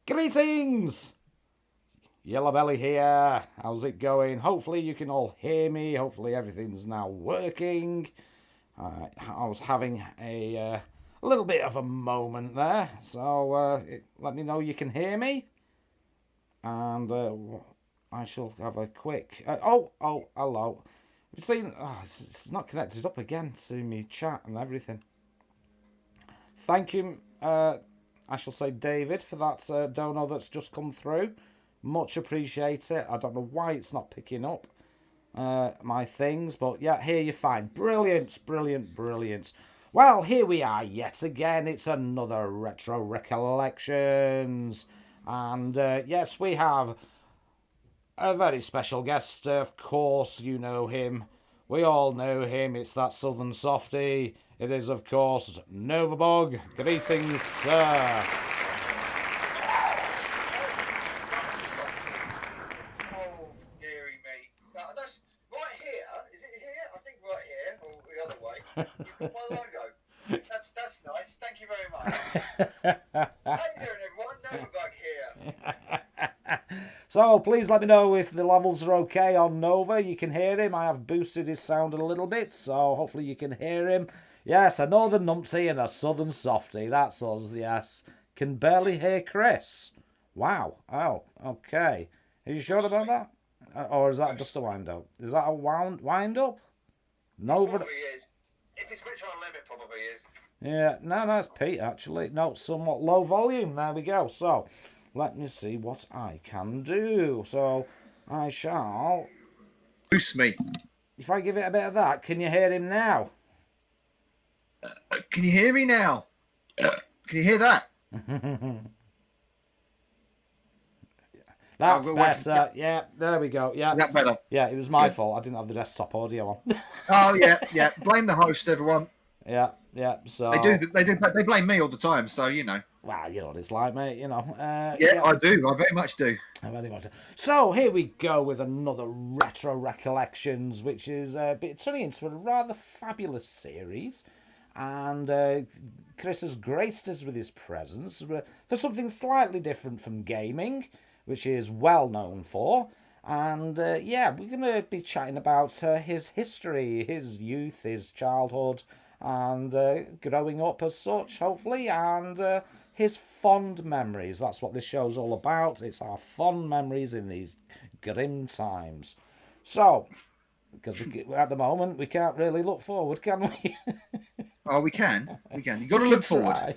Greetings! Yellowbelly here. How's it going? Hopefully you can all hear me. Hopefully everything's now working. I was having a little bit of a moment there, so let me know you can hear me. And I shall have a quick... hello. You've seen... it's not connected up again to me chat and everything. Thank you, I shall say, David, for that dono that's just come through. Much appreciate it. I don't know why it's not picking up my things, but yeah, here you're fine. Brilliant. Well, here we are yet again. It's another Retro-Recollections. And yes, we have a very special guest. Of course, you know him. We all know him. It's that Southern Softie. It is, of course, Novabug. Greetings, sir. Oh, dearie me. That's right here. Is it here? I think right here, or the other way. You've got my logo. That's nice. Thank you very much. How you doing, everyone? Novabug here. So, please let me know if the levels are okay on Nova. You can hear him. I have boosted his sound a little bit, so hopefully you can hear him. Yes, a Northern Numpty and a Southern Softie. That's us, yes. Can barely hear Chris. Wow. Oh, okay. Are you sure about that? Or is that just a wind-up? Is that a wind-up? Nova... Probably is. If it's Retro on Limit, probably is. Yeah, no, it's Pete, actually. No, somewhat low volume. There we go. So, let me see what I can do. So, I shall... Boost me. If I give it a bit of that, can you hear him now? Can you hear me now? Can you hear that? That's better. Yeah, there we go. Yeah. Is that better? Yeah, it was my fault. I didn't have the desktop audio on. Oh yeah. Blame the host, everyone. Yeah. So They blame me all the time. So you know. Well, you know what it's like, mate. You know. Yeah, I do. I very much do. I very much do. So here we go with another Retro Recollections, which is turning into a rather fabulous series. And Chris has graced us with his presence for something slightly different from gaming, which he is well known for. And yeah, we're going to be chatting about his history, his youth, his childhood, and growing up as such, hopefully, and his fond memories. That's what this show's all about. It's our fond memories in these grim times. So, because at the moment we can't really look forward, can we? Oh, we can. You've got to look forward.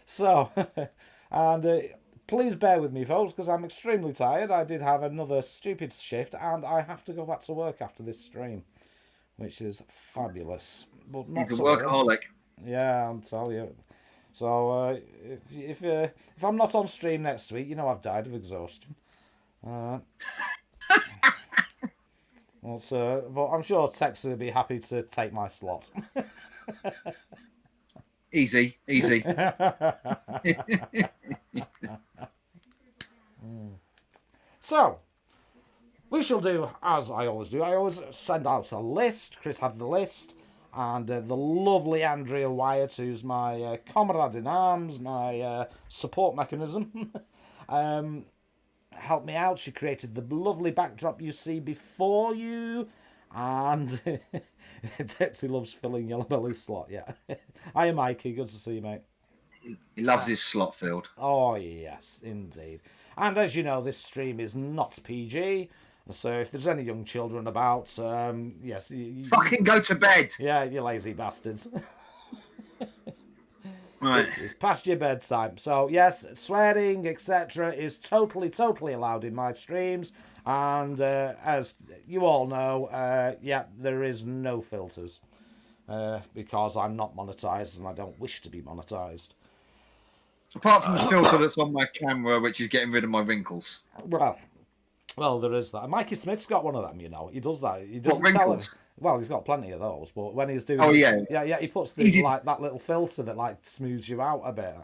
So, and please bear with me, folks, because I'm extremely tired. I did have another stupid shift, and I have to go back to work after this stream, which is fabulous. But not He's a workaholic. Yeah, I'll tell you. So, if I'm not on stream next week, you know I've died of exhaustion. But I'm sure Tex will be happy to take my slot. Easy. So, we shall do as I always do. I always send out a list. Chris had the list. And the lovely Andrea Wyatt, who's my comrade in arms, my support mechanism, helped me out. She created the lovely backdrop you see before you, and Dexy loves filling Yellowbelly's slot. Yeah, hi Mikey, good to see you, mate. He loves his slot filled. Oh yes, indeed. And as you know, this stream is not PG, so if there's any young children about, yes, fucking go to bed. Yeah, you lazy bastards. Right. It's past your bedtime. So, yes, swearing, etc. is totally allowed in my streams. And as you all know, yeah, there is no filters. Because I'm not monetized and I don't wish to be monetized. Apart from the filter that's on my camera, which is getting rid of my wrinkles. Well, there is that. Mikey Smith's got one of them, you know. He does that. He doesn't what, tell him. wrinkles? Well, he's got plenty of those, but when he's doing... Oh, this, yeah. Yeah, he puts this, like, that little filter that, like, smooths you out a bit.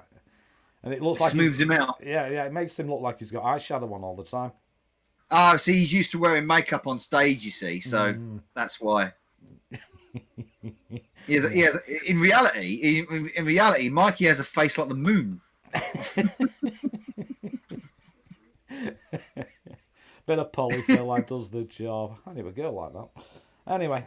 And it looks like... Smooths him out? Yeah, it makes him look like he's got eyeshadow on all the time. Ah, see, he's used to wearing makeup on stage, you see, so that's why. He has, in reality, Mikey has a face like the moon. Bit of polyfill that does the job. I knew a girl like that. Anyway,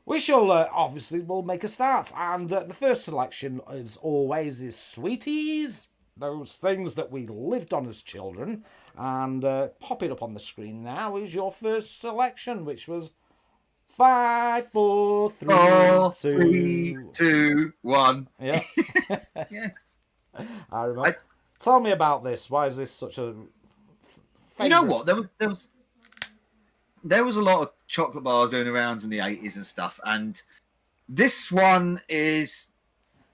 we shall obviously we'll make a start, and the first selection, as always, is Sweeties. Those things that we lived on as children, and pop it up on the screen now is your first selection, which was 5, 4, 3, 4, 2. 3, 2, 1. Yeah. Yes. I remember. Tell me about this. Why is this such a favourite? You know what? There was a lot of chocolate bars doing arounds in the 80s and stuff, and this one is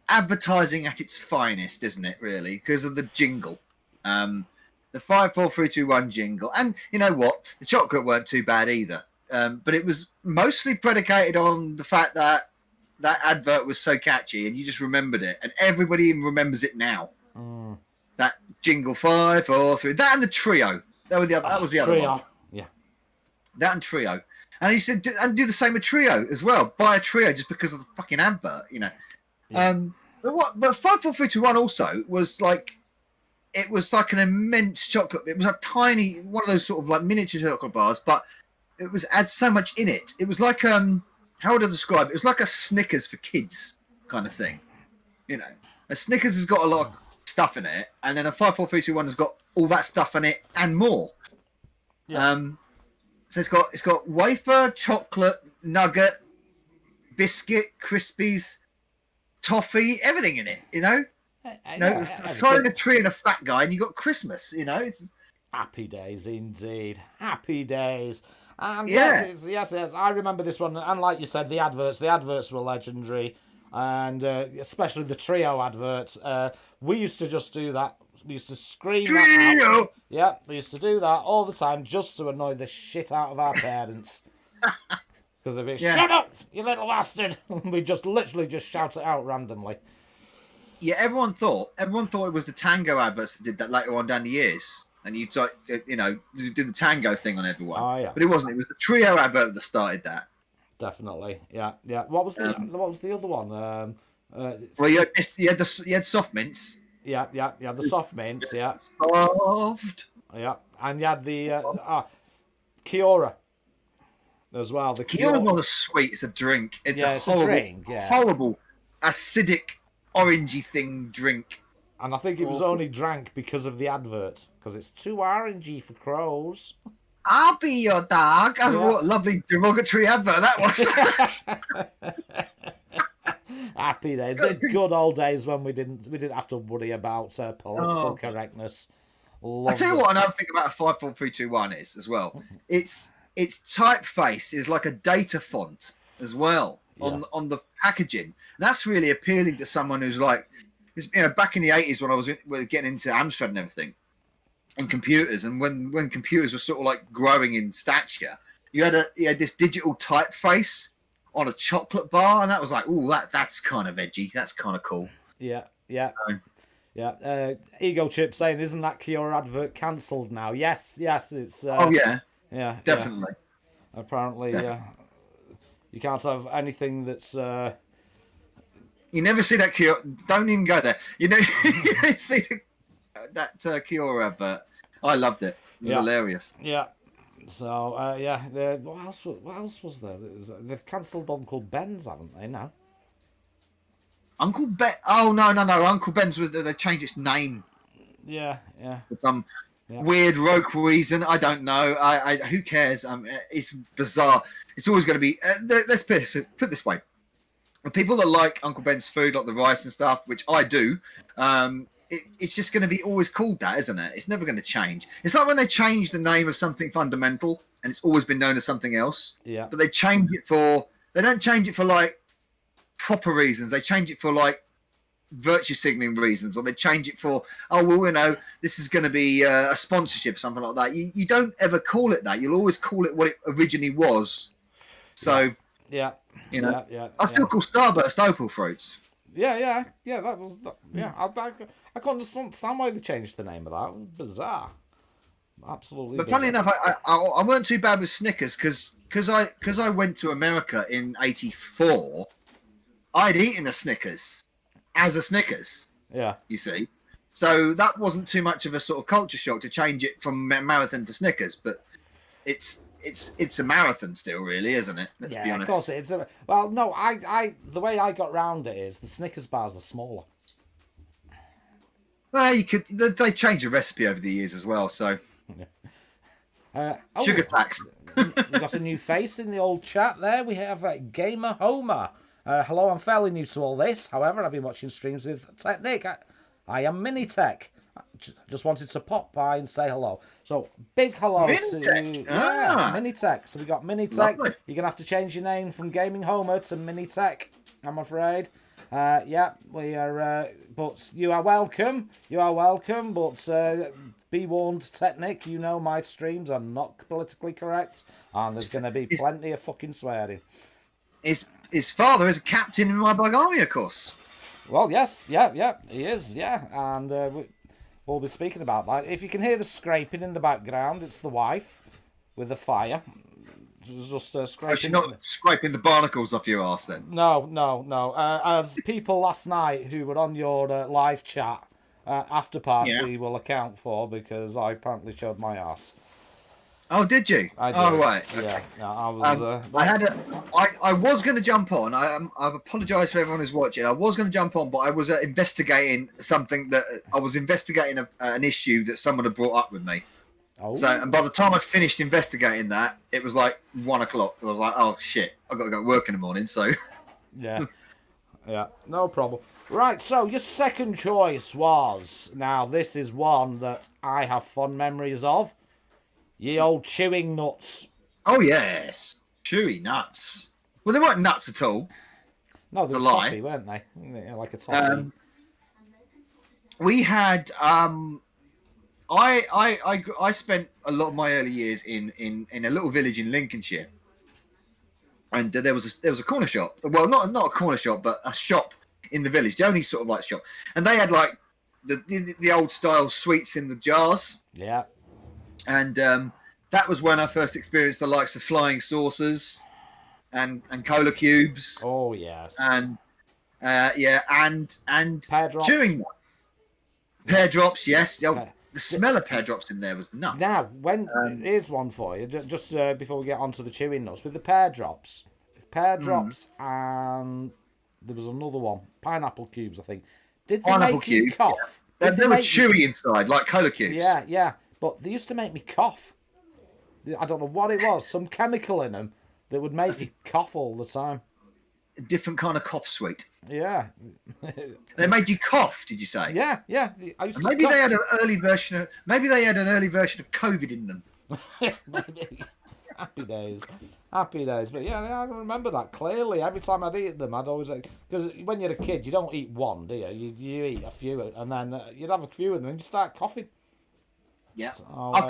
advertising at its finest, isn't it, really? Because of the jingle. The 5, 4, 3, 2, 1 jingle. And you know what? The chocolate weren't too bad either. But it was mostly predicated on the fact that that advert was so catchy and you just remembered it. And everybody even remembers it now. Mm. That jingle 5, 4, 3. That and the trio. That was the other one. Yeah. That and trio. And he said, and do the same with trio as well. Buy a trio just because of the fucking advert, you know. Yeah. But 5, 4, 3, 2, 1 also was like, it was like an immense chocolate. It was a tiny, one of those sort of like miniature chocolate bars, but it had so much in it. It was like, how would I describe it? It was like a Snickers for kids kind of thing. You know, a Snickers has got a lot of stuff in it, and then a 5, 4, 3, 2, 1 has got all that stuff in it and more. Yeah. So it's got wafer, chocolate, nugget, biscuit, crispies, toffee, everything in it. You know, throwing a tree and a fat guy, and you got Christmas. You know, it's happy days indeed. Happy days. And yeah. Yes. I remember this one, and like you said, the adverts were legendary, and especially the trio adverts. We used to just do that. We used to scream that out. Yeah, we used to do that all the time just to annoy the shit out of our parents. Because they'd be, shut up, you little bastard! We just literally just shout it out randomly. Yeah, everyone thought it was the Tango adverts that did that later on down the years. And you do the Tango thing on everyone. Oh, yeah. But it wasn't. It was the trio advert that started that. Definitely, yeah. What was the other one? Well, you had soft mints. Yeah, the soft mints, yeah. Soft. Yeah, and you had the Kiora as well. The Kiora's not a sweet; it's a drink. It's a horrible, acidic, orangey thing drink. And I think it was only drank because of the advert, because it's too orangey for crows. I'll be your dog. Oh, what a lovely derogatory advert that was. Happy days. The good old days when we didn't have to worry about political correctness. I tell you what, another thing about a 5, 4, 3, 2, 1 is as well. Its typeface is like a data font as well on the packaging. And that's really appealing to someone who's like, back in the 80s when I was getting into Amstrad and everything, and computers, and when computers were sort of like growing in stature, you had this digital typeface on a chocolate bar, and that was like, ooh, that's kind of edgy. That's kind of cool. Yeah. Ego Chip saying, isn't that Kiora advert cancelled now? Yes, it's. Yeah, definitely. Yeah. Apparently, you can't have anything that's. You never see that Kiora. Don't even go there. You know, you don't see that Kiora advert. I loved it. It was hilarious. Yeah. So what else was there? They've cancelled Uncle Ben's, haven't they? Now. Uncle Ben? Oh no! Uncle Ben's they changed its name. Yeah. For some weird rogue reason. I don't know. I who cares? It's bizarre. It's always going to be. Let's put it this way. The people that like Uncle Ben's food, like the rice and stuff, which I do, it's just going to be always called that, isn't it? It's never going to change. It's like when they change the name of something fundamental, and it's always been known as something else. Yeah. But they change it for. They don't change it for like proper reasons. They change it for like virtue signaling reasons, or they change it for, this is going to be a sponsorship, something like that. You don't ever call it that. You'll always call it what it originally was. So. Yeah. I still call Starburst Opal Fruits. Yeah. That was. I can't understand why they changed the name of that. It was bizarre. Absolutely. But funny enough, I weren't too bad with Snickers because I went to America in '84. I'd eaten a Snickers as a Snickers. Yeah. You see, so that wasn't too much of a sort of culture shock to change it from marathon to Snickers, but it's a marathon still, really, isn't it? Let's be Yeah, of honest. course it is. Well, no, the way I got round it is the Snickers bars are smaller. Well, they changed the recipe over the years as well, so sugar tax. We got a new face in the old chat there. We have Gamer Homer. Hello, I'm fairly new to all this. However, I've been watching streams with Technic. I am Minitech. Just wanted to pop by and say hello. So, big hello Minitech. Yeah, Minitech. So we got Minitech. Lovely. You're going to have to change your name from Gaming Homer to Minitech, I'm afraid. Yeah, we are... but you are welcome. You are welcome, but... be warned, Technic, you know my streams are not politically correct, and there's going to be plenty of fucking swearing. His father is a captain in my bug army, of course. Well, yes, yeah, he is, yeah, and we'll be speaking about that. If you can hear the scraping in the background, it's the wife with the fire. Just scraping. Oh, she's not scraping the barnacles off your ass, then? No. As people last night who were on your live chat after party will account for, because I apparently showed my ass. Oh, did you? I did. Oh, right. Okay. Yeah. No, I was. I was going to jump on. I've apologised for everyone who's watching. I was going to jump on, but I was investigating something I was investigating an issue that someone had brought up with me. Oh. So, and by the time I'd finished investigating that, it was like 1 o'clock. I was like, oh shit, I've got to go to work in the morning. So. Yeah. Yeah. No problem. Right. So your second choice was, now this is one that I have fond memories of. Ye old chewing nuts. Oh, yes. Chewy nuts. Well, they weren't nuts at all. No, they were toffee, weren't they? Yeah, like a toffee. We had... I spent a lot of my early years in a little village in Lincolnshire. And there was a corner shop. Well, not a corner shop, but a shop in the village. The only sort of like shop. And they had like the old style sweets in the jars. Yeah. And that was when I first experienced the likes of flying saucers and cola cubes. Oh yes. And and pear drops. Chewing nuts. Pear drops, yes. The smell of pear drops in there was nuts. Now, here's one for you. Just before we get on to the chewing nuts, with the pear drops, and there was another one, pineapple cubes, I think. Did they make you cough? Yeah. They were chewy inside, like cola cubes. Yeah. But they used to make me cough. I don't know what it was. Some chemical in them that would make me cough all the time. A different kind of cough sweet. Yeah. They made you cough, did you say? Yeah. Maybe they had an early version of COVID in them. Maybe. Happy days. But yeah, I remember that clearly. Every time I'd eat them, I'd always... Because when you're a kid, you don't eat one, do you? You eat a few, and then you'd have a few, and then you start coughing. Yeah. So, I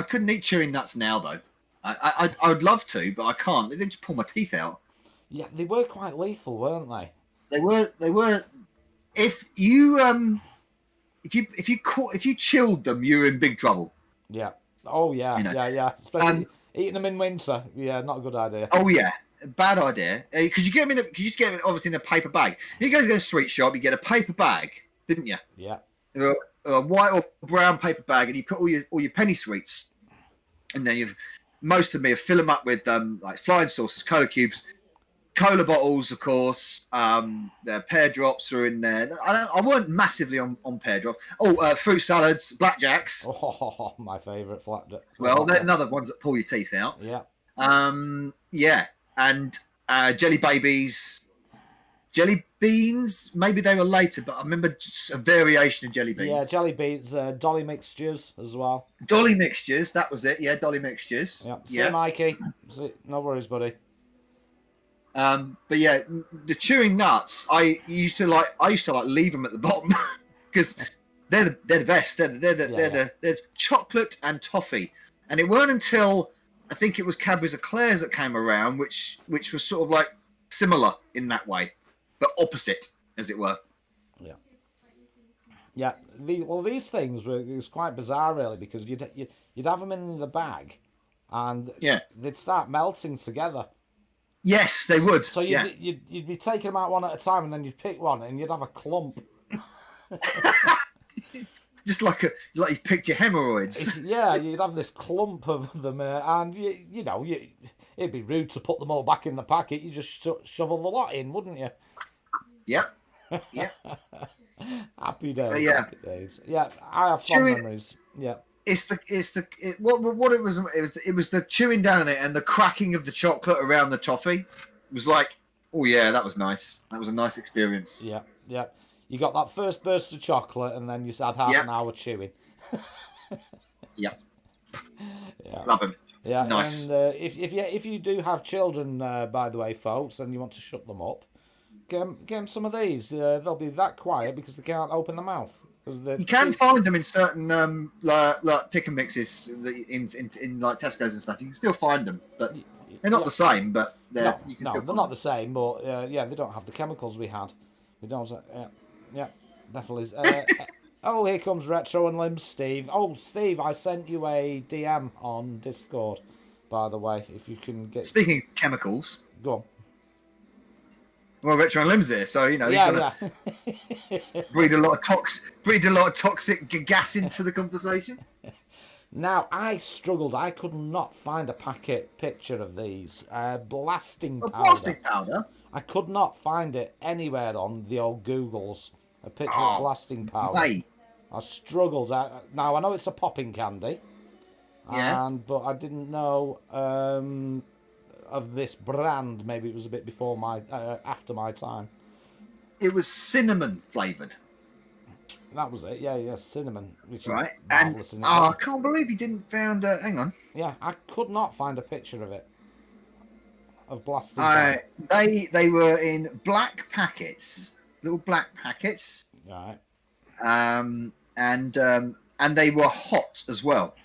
couldn't eat chewing nuts now, though. I would love to, but I can't. They just pull my teeth out. Yeah, they were quite lethal, weren't they? They were. If you chilled them, you were in big trouble. Yeah. Oh yeah. Yeah. Especially eating them in winter. Yeah, not a good idea. Oh yeah, bad idea. Because you get them obviously in a paper bag. You go to a sweet shop, you get a paper bag, didn't you? Yeah. A white or brown paper bag, and you put all your penny sweets, and then most of me fill them up with like flying saucers, cola cubes. Cola bottles, of course. The pear drops are in there. I weren't massively on pear drops. Fruit salads, blackjacks. Oh, my favourite flapjack. Well, they're another ones that pull your teeth out. Yeah. Yeah, and jelly babies, jelly beans. Maybe they were later, but I remember just a variation of jelly beans. Yeah, jelly beans, dolly mixtures as well. Dolly mixtures, that was it. Yeah, dolly mixtures. Yeah. See, Mikey. No worries, buddy. But yeah, the chewing nuts, I used to leave them at the bottom because they're the best. They're chocolate and toffee, and it weren't until I think it was Cadbury's Eclairs that came around, which was sort of like similar in that way, but opposite, as it were. Yeah. Yeah. These things it was quite bizarre, really, because you'd have them in the bag, and they'd start melting together. Yes, they would. So you'd be taking them out one at a time, and then you'd pick one, and you'd have a clump. Just like you picked your hemorrhoids. Yeah, you'd have this clump of them, and it'd be rude to put them all back in the packet. You just shovel the lot in, wouldn't you? Yep. Yep. Happy days. Yeah. Happy days. Yeah, I have fond memories. Yeah. What it was the chewing down on it and the cracking of the chocolate around the toffee. It was like, oh yeah, that was nice. That was a nice experience. Yeah, yeah. You got that first burst of chocolate, and then you had half an hour chewing. Yep. Yeah. Love them. Yeah, nice. And if you do have children, by the way, folks, and you want to shut them up, get them some of these. They'll be that quiet because they can't open their mouth. You can find them in certain like pick and mixes in like Tesco's and stuff. You can still find them, but they're not the same. But they're not the same. But they don't have the chemicals we had. We don't. Yeah, definitely. Oh, here comes Retro and Limbs, Steve. Oh, Steve, I sent you a DM on Discord, by the way. If you can get. Speaking of chemicals, go on. Well, Retro and Limbs here, so he's gonna breed a lot of toxic gas into the conversation. Now, I struggled. I could not find a packet picture of these blasting powder. Blasting powder. I could not find it anywhere on the old Googles. A picture of blasting powder. Mate. I struggled. Now I know it's a popping candy. Yeah. But I didn't know of this brand. Maybe it was a bit before after my time. It was cinnamon flavoured. That was it. Yeah, cinnamon. Which right. And I can't believe you didn't found. Hang on. Yeah, I could not find a picture of it. Of blasting powder. They were in black packets, little black packets. Right. And they were hot as well.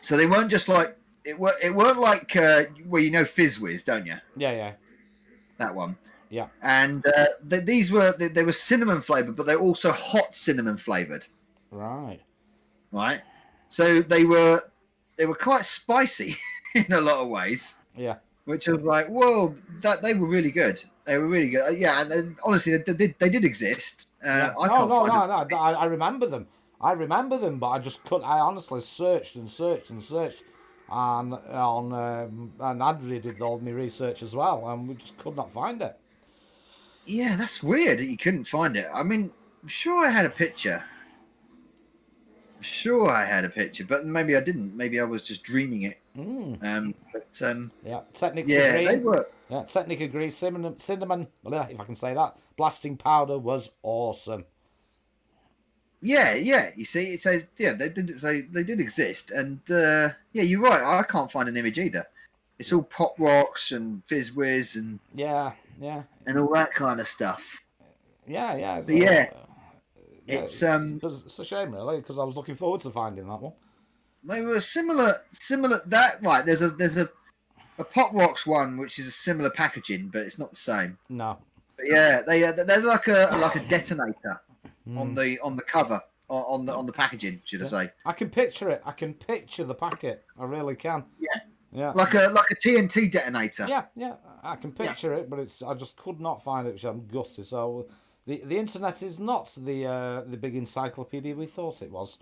So they weren't just like it weren't like Fizz Whiz, don't you? Yeah. That one. Yeah. And these were cinnamon flavored, but they're also hot cinnamon flavored. Right. Right. So they were quite spicy in a lot of ways. Yeah. Which I was like, whoa, that they were really good. They were really good. Yeah, and honestly, they did exist. No. I remember them. But I just couldn't. I honestly searched, and and Adri did all my research as well, and we just could not find it. Yeah, that's weird that you couldn't find it. I mean, I'm sure I had a picture. But maybe I didn't. Maybe I was just dreaming it. Technics agree. They were. Yeah, Technic agree. Cinnamon, if I can say that, blasting powder was awesome. Yeah. You see, it says they did exist, and you're right. I can't find an image either. It's all Pop Rocks and Fizz Whiz and and all that kind of stuff. Yeah. It's a shame really because I was looking forward to finding that one. They were similar. That right? There's a Pop Rocks one which is a similar packaging, but it's not the same. No. But yeah, they're like a detonator on the cover on the packaging, should I say? I can picture it. I can picture the packet. I really can. Yeah. Like a TNT detonator. Yeah. I can picture it, but I just could not find it, which I'm gutted. So the internet is not the big encyclopedia we thought it was.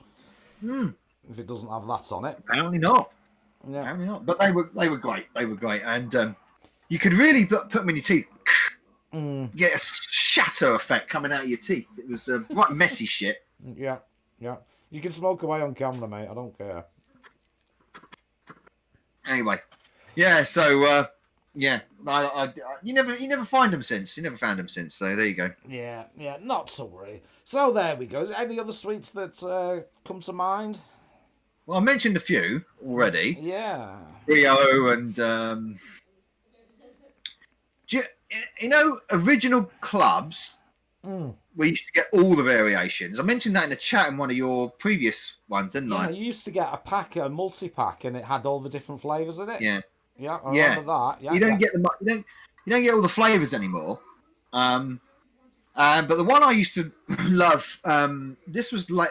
If it doesn't have that on it. Apparently not. Yeah. Apparently not. But they were great. And you could really put them in your teeth. Get a shatter effect coming out of your teeth. It was right messy shit. Yeah. You can smoke away on camera, mate. I don't care. Anyway, so you never find them since. You never found them since. So there you go. Yeah. Not to worry. So there we go. Any other sweets that come to mind? Well, I mentioned a few already. Yeah. Rio and original clubs. We used to get all the variations. I mentioned that in the chat in one of your previous ones, didn't I? Yeah, you used to get a multi-pack, and it had all the different flavours in it. Yeah. Yeah, I remember that. Yeah, you don't get you don't get all the flavours anymore. But the one I used to love, this was a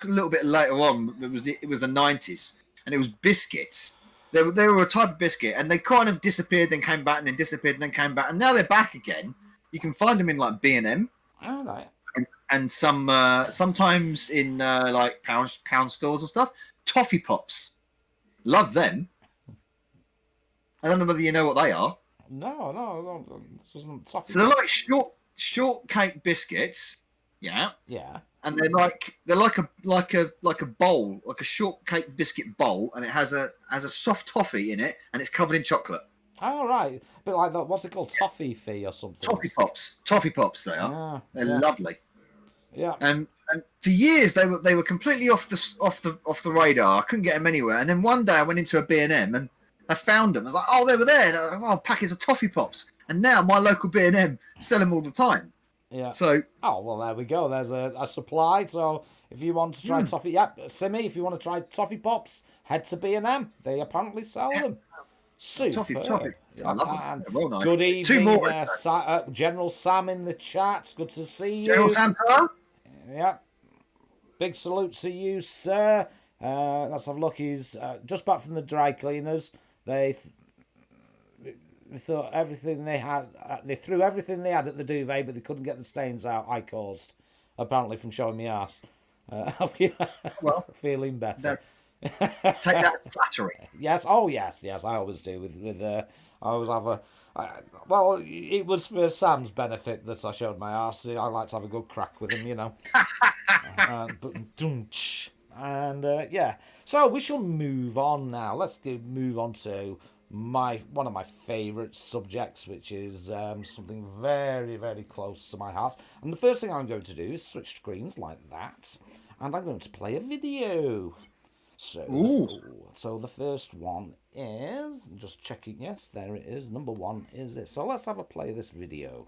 little bit later on. It was the 90s, and it was biscuits. They were a type of biscuit, and they kind of disappeared, then came back, and then disappeared, and then came back, and now they're back again. You can find them in like B&M. All right. And some sometimes in like pound stores and stuff. Toffee Pops, love them. I don't know whether you know what they are. No. This isn't toffee. So they're like shortcake biscuits, yeah. Yeah. And they're like a bowl, like a shortcake biscuit bowl, and it has a soft toffee in it, and it's covered in chocolate. All right. A bit like that. What's it called? Toffee or something. Toffee Pops, they are. Yeah. They're lovely. Yeah. And for years they were completely off the radar. I couldn't get them anywhere. And then one day I went into a B&M and I found them. I was like, oh, they were there. Like, oh, packets of Toffee Pops. And now my local B&M sell them all the time. Yeah. So. Oh well, there we go. There's a supply. So if you want to try toffee, Simi, if you want to try Toffee Pops, head to B&M. They apparently sell them. Super. Toffee. I love them. They're well nice. Good evening, Two more. General Sam in the chat. Good to see you. General Sam, hello? Yeah. Big salute to you, sir. Let's have a look. He's just back from the dry cleaners. They thought everything they had. They threw everything they had at the duvet, but they couldn't get the stains out I caused, apparently from showing me arse. Well, feeling better. Take that flattery. Yes. Oh, yes. I always do. With I always have a. Well, it was for Sam's benefit that I showed my arse. I like to have a good crack with him, you know. And yeah, so we shall move on now. Let's move on to one of my favourite subjects, which is something very, very close to my heart. And the first thing I'm going to do is switch screens like that, and I'm going to play a video. So the first one is, just checking, yes, there it is. Number one is it. So let's have a play of this video.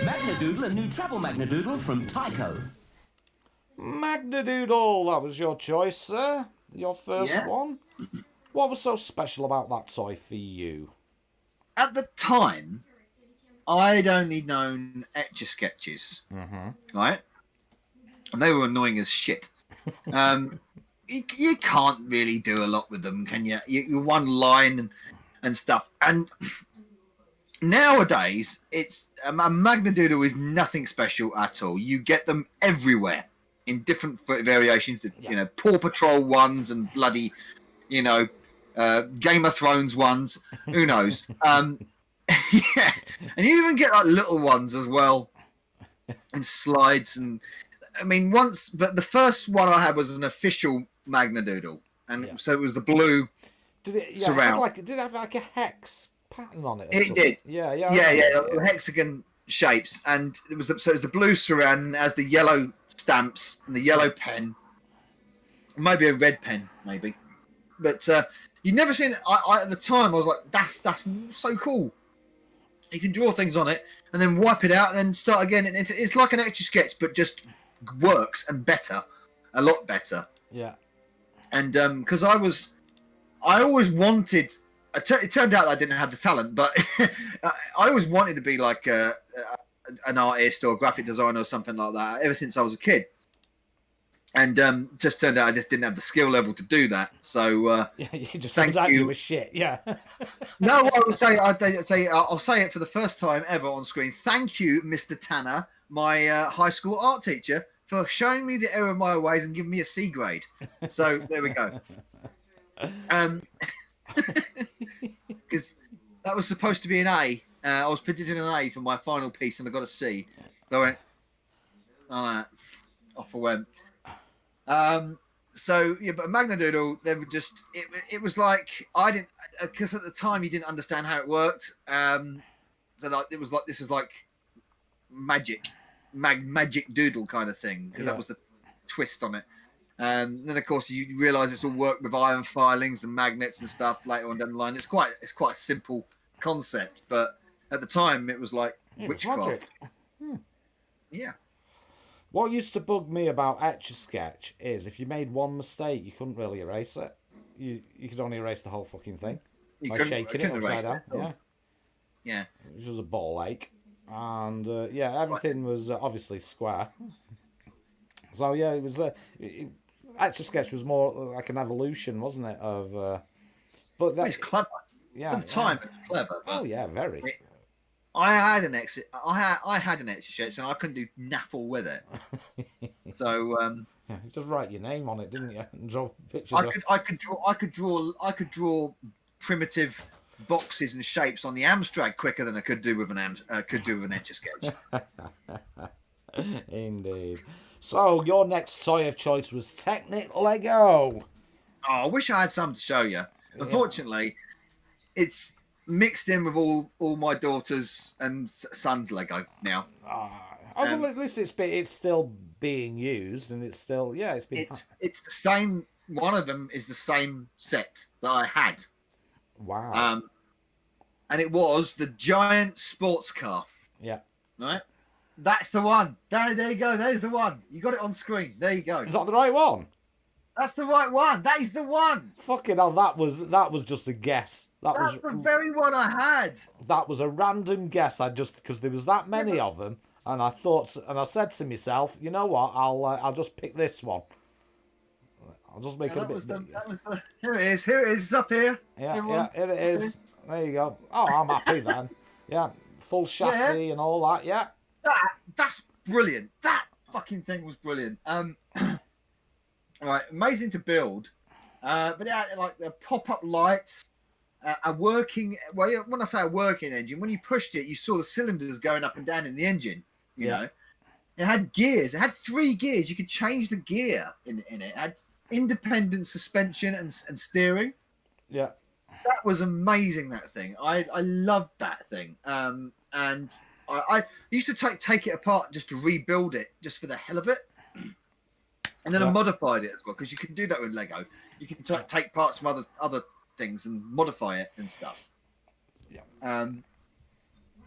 Magnadoodle, a new travel Magnadoodle from Tyco. Magnadoodle, that was your choice, sir. Your first one. What was so special about that toy for you? At the time, I'd only known Etch-a-Sketches, right? And they were annoying as shit. You can't really do a lot with them, can you? You're one line and stuff. And nowadays, it's a Magnadoodle is nothing special at all. You get them everywhere in different variations. You know, Paw Patrol ones and bloody, you know, Game of Thrones ones. Who knows? Yeah, and you even get like little ones as well, and slides. And I mean, but the first one I had was an official Magnadoodle, and so it was the blue surround. Did it have like a hex pattern on it? It did. Yeah. Hexagon shapes, and it was the blue surround, and it has the yellow stamps and the yellow pen, maybe a red pen, maybe. But you'd never seen it. I at the time I was like, that's so cool. You can draw things on it and then wipe it out and then start again. It's like an Etch-a-Sketch, but just works and better, a lot better. Yeah. And because I always wanted. It turned out I didn't have the talent, but I always wanted to be like an artist or a graphic designer or something like that ever since I was a kid. And just turned out I just didn't have the skill level to do that. So you just turned out you were shit. Yeah. No, I would say I'll say it for the first time ever on screen. Thank you, Mr. Tanner, my high school art teacher, for showing me the error of my ways and giving me a C grade. So there we go. Because that was supposed to be an A. I was predicting an A for my final piece, and I got a C. So I went, off I went. So yeah, but Magnadoodle, they were just it was like I didn't, because at the time you didn't understand how it worked. So like this was like magic doodle kind of thing, because that was the twist on it. And then of course you realise it's all worked with iron filings and magnets and stuff later on down the line. It's quite a simple concept, but at the time it was like witchcraft. Yeah. What used to bug me about Etch-a-Sketch is if you made one mistake, you couldn't really erase it. You could only erase the whole fucking thing by shaking it upside down. Yeah. which was a ball ache, and yeah, everything was obviously square. So yeah, it was. Etch a Sketch was more like an evolution, wasn't it? Of but It's that clever. yeah, For the time, it was clever. oh But yeah, very. I had an exit. I had an extra sketch, and I couldn't do naffle with it. So Yeah, you just write your name on it, didn't you? And draw pictures. I could draw primitive boxes and shapes on the Amstrad quicker than I could do with an Etch a Sketch. Indeed. So your next toy of choice was Technic Lego. Oh, I wish I had some to show you. Unfortunately, it's mixed in with all my daughters and sons' Lego now. Well, at least it's still being used, and it's still it's been. It's the same. One of them is the same set that I had. Wow. And it was the giant sports car. Yeah. Right. That's the one. There you go. There's the one. You got it on screen. There you go. Is that the right one? That's the right one. That is the one. Fucking hell, that was just a guess. That's the very one I had. That was a random guess. I just because there was that many of them, and I thought, and I said to myself, you know what? I'll just pick this one. I'll just make it a bit. Here it is. Here it is. It's up here. Yeah, Everyone. yeah, here it is. There you go. Oh, I'm happy then. Yeah, full chassis and all that. Yeah. That's brilliant. That fucking thing was brilliant. Right, amazing to build, but it had like the pop-up lights, a working. Well, when I say a working engine, when you pushed it, you saw the cylinders going up and down in the engine. You know, it had gears. It had 3 gears. You could change the gear in it. It had independent suspension and steering. Yeah. That was amazing. That thing. I loved that thing. And I used to take it apart just to rebuild it, just for the hell of it. And then I modified it as well, because you can do that with Lego. You can take parts from other things and modify it and stuff. Yeah.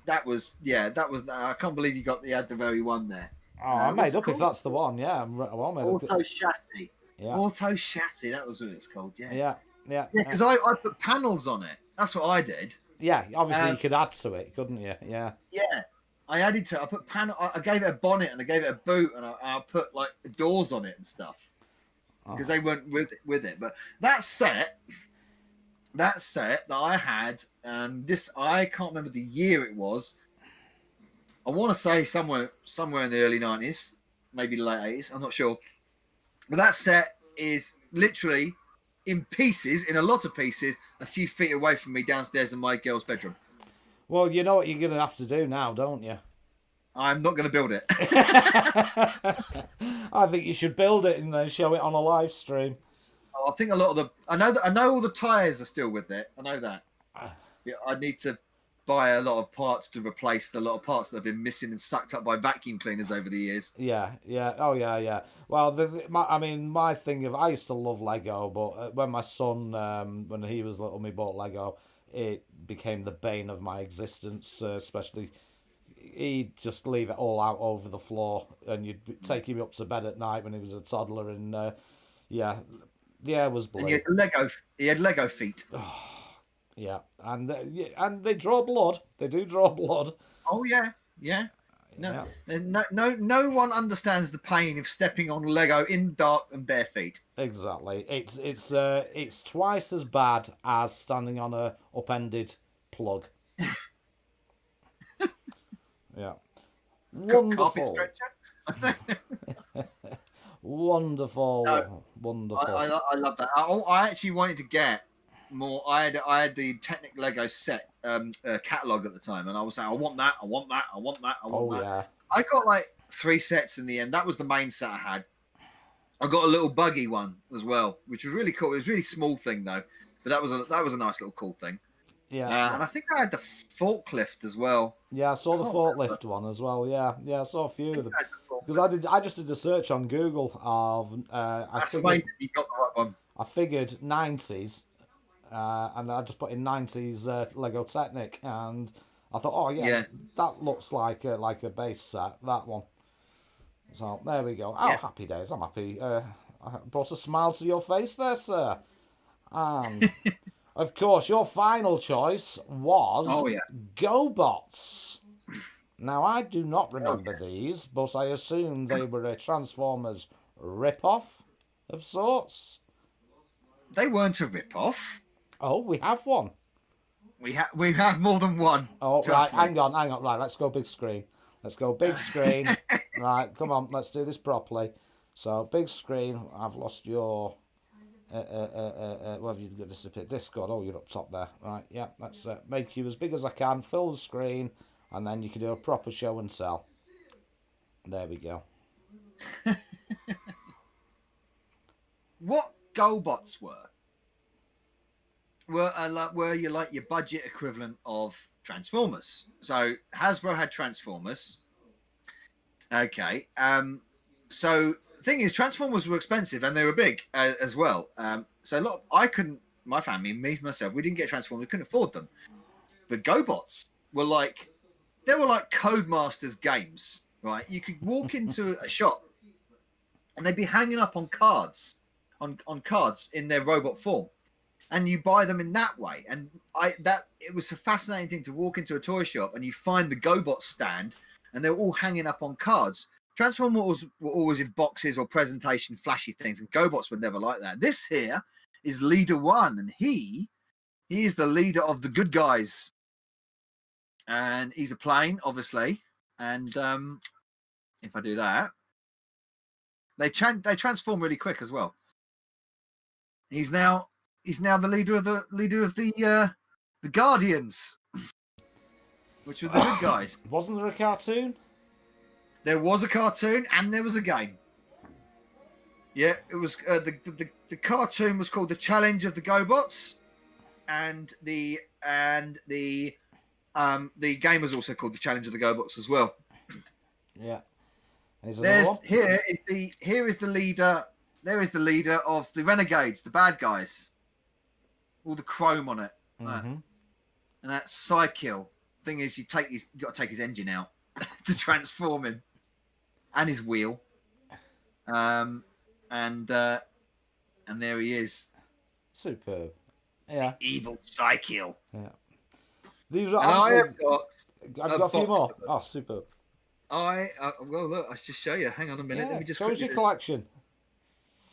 That was. I can't believe you had the very one there. Oh, I made up cool. If that's the one. Yeah. Well, Auto chassis. Yeah. Auto chassis. That was what it's called. Yeah. Yeah. Yeah. Yeah. Because I put panels on it. That's what I did. Yeah. Obviously, you could add to it, couldn't you? Yeah. Yeah. I added to it. I put panel. I gave it a bonnet and I gave it a boot and I put like the doors on it and stuff because they weren't with it. But that set that I had, and this I can't remember the year it was. I want to say somewhere in the early 90s, maybe the late 80s. I'm not sure. But that set is literally in pieces, in a lot of pieces, a few feet away from me downstairs in my girl's bedroom. Well, you know what you're going to have to do now, don't you? I'm not going to build it. I think you should build it and then show it on a live stream. Oh, I think a lot of I know all the tyres are still with it. I know that. Yeah, I need to buy a lot of parts to replace a lot of parts that have been missing and sucked up by vacuum cleaners over the years. Yeah. Oh, yeah. Well, my thing I used to love Lego, but when my son, when he was little, we bought Lego. It became the bane of my existence, especially he'd just leave it all out over the floor and you'd take him up to bed at night when he was a toddler and it was blue. And he had Lego feet. Yeah, and they draw blood. They do draw blood. Oh, yeah. No one understands the pain of stepping on Lego in dark and bare feet. Exactly. It's twice as bad as standing on a upended plug. Yeah. Wonderful. Wonderful. No, wonderful. I love that. I actually wanted to get more. I had the Technic Lego set catalog at the time, and I was saying, I want that. Yeah. I got like 3 sets in the end. That was the main set I had. I got a little buggy one as well, which was really cool. It was a really small thing though, but that was a nice little cool thing. Yeah. And I think I had the forklift as well. Yeah, I saw the forklift one as well. Yeah, I saw a few of them because I just did a search on Google of. That's amazing. You got the right one. I figured 90s, and I just put in 90s Lego Technic, and I thought, oh yeah, that looks like a base set. That one. So there we go. Oh, happy days. I'm happy. I brought a smile to your face there, sir. And Of course, your final choice was Oh yeah. GoBots. Now, I do not remember these, but I assume they were a Transformers rip-off of sorts. They weren't a rip-off. Oh, we have one. We have more than one. Oh, Trust right, me. hang on. Right, let's go big screen. Let's go big screen. Right, come on, let's do this properly. So, big screen, I've lost your... what have you got? Disappear? Discord. Oh, you're up top there. Right, yeah, let's make you as big as I can, fill the screen, and then you can do a proper show and tell. There we go. What GoBots were you like your budget equivalent of Transformers? So Hasbro had Transformers. Okay. So the thing is, Transformers were expensive and they were big as well. So my family, me myself, we didn't get Transformers. We couldn't afford them. But GoBots were like Codemasters games, right? You could walk into a shop and they'd be hanging up on cards, on cards in their robot form, and you buy them in that way. And it was a fascinating thing to walk into a toy shop and you find the GoBot stand, and they're all hanging up on cards. Transformers were always in boxes or presentation flashy things, and GoBots were never like that. This here is Leader One, and he is the leader of the good guys, and he's a plane, obviously. And if I do that, they transform really quick as well. He's now the leader of the Guardians, which were the good guys. Wasn't there a cartoon? There was a cartoon and there was a game. Yeah, it was the cartoon was called The Challenge of the GoBots, and the game was also called The Challenge of the GoBots as well. Yeah. Here is the leader. There is the leader of the Renegades, the bad guys. All the chrome on it, Mm-hmm. and that's Psykill. Thing is, you got to take his engine out to transform him, and his wheel. And there he is. Superb. Yeah. Evil Psykill. Yeah. These are And I've got a few box more. of them. Oh, superb. Well, look, I should show you. Hang on a minute. Yeah. Let me just. Show us your collection.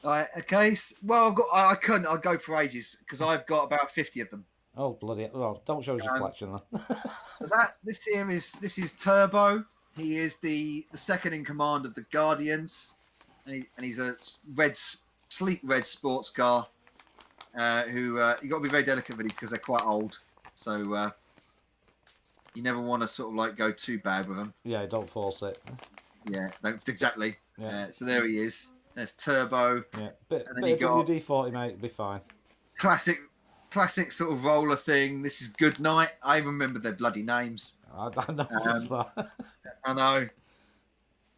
All right. Okay. Well, I couldn't. I'll go for ages because I've got about 50 of them. Oh, bloody. Well, don't show us your collection then. So this is Turbo. He is the second in command of the Guardians, and he's a sleek red sports car. Who you got to be very delicate with these because they're quite old. So you never want to sort of like go too bad with them. Yeah, don't force it. Yeah, exactly. Yeah. So there he is. There's Turbo. Yeah, bit And then of you got- WD-40, mate. Be fine. Classic sort of roller thing. This is Goodnight. I remember their bloody names. I noticed that. I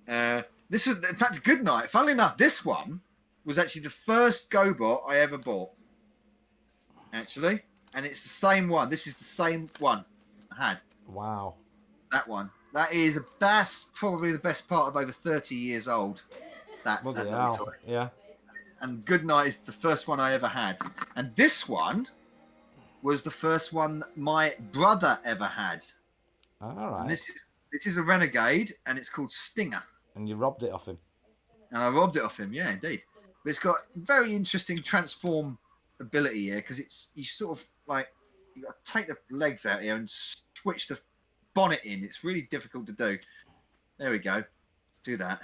know. This was, in fact, Goodnight. Funnily enough, this one was actually the first GoBot I ever bought. Actually, and it's the same one. This is the same one I had. Wow. That one. That's probably the best part of over 30 years old. That Bloody little hell. toy. Yeah. And Goodnight is the first one I ever had. And this one was the first one my brother ever had. All right. And this is a Renegade, and it's called Stinger. And you robbed it off him. And I robbed it off him, yeah, indeed. But it's got very interesting transform ability here, because you sort of like, you got to take the legs out here and switch the bonnet in. It's really difficult to do. There we go. Do that.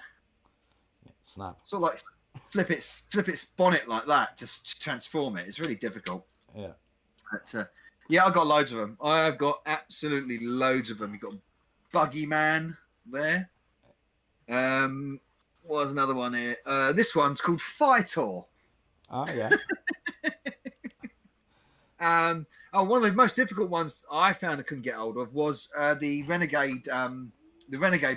Snap. Sort of like flip its bonnet like that to transform it. It's really difficult. Yeah. But, yeah, I've got loads of them. I've got absolutely loads of them. You've got Buggy Man there. What was another one here? This one's called Fightor. Oh, yeah. One of the most difficult ones I found I couldn't get hold of was the Renegade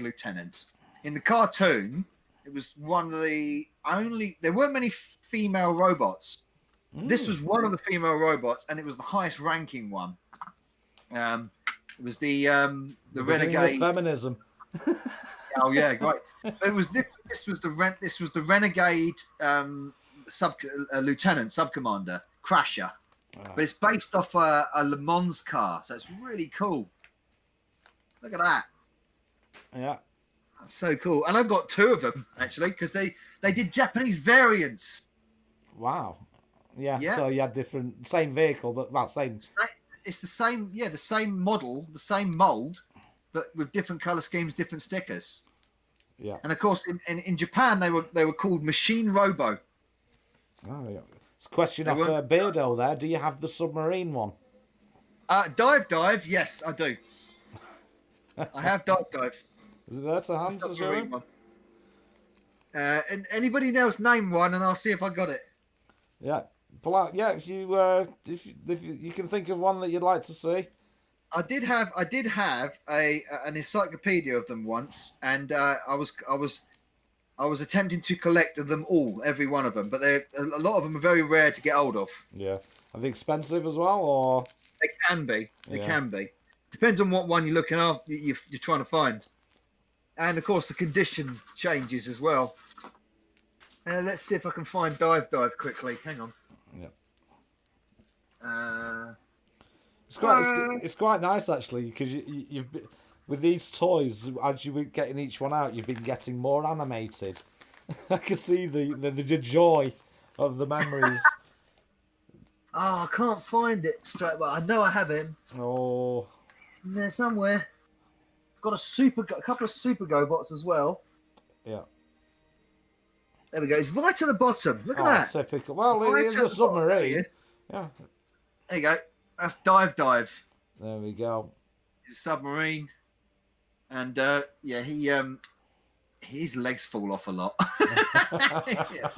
Lieutenant. In the cartoon, it was one of the only. There weren't many female robots. This was one of the female robots, and it was the highest ranking one. It was the Renegade Feminism. Oh yeah, great. It was this was the Renegade Lieutenant Subcommander Crasher. But it's based off a Le Mans car, so it's really cool. Look at that. Yeah. That's so cool. And I've got 2 of them, actually, because they did Japanese variants. Wow. Yeah. Yeah. So you had same vehicle, but same. It's the same, the same model, the same mold, but with different color schemes, different stickers. Yeah. And of course, in Japan, they were called Machine Robo. Oh, yeah. It's a question of Beardo there. Do you have the submarine one? Dive, yes, I do. I have dive. Is it there to hand to show him? And anybody else name one, and I'll see if I got it. Yeah. Pull out. Yeah. If you can think of one that you'd like to see. I did have an encyclopedia of them once, and I was attempting to collect them all, every one of them, but a lot of them are very rare to get hold of. Yeah. Are they expensive as well, or? They can be. They can be. Depends on what one you're looking after. You're trying to find, and of course the condition changes as well. Let's see if I can find dive quickly. Hang on. Yeah. It's quite nice actually, because you've with these toys, as you were getting each one out, you've been getting more animated. I can see the joy of the memories. Oh, I can't find it straight away. I know I have him. Oh, it's in there somewhere. I've got a couple of Super GoBots as well. Yeah. There we go. It's right at the bottom. Look at that. Typical. Well, Right it is at a the bottom. There he submarine. is. Yeah. There you go. That's dive. There we go. It's a submarine, and his legs fall off a lot. If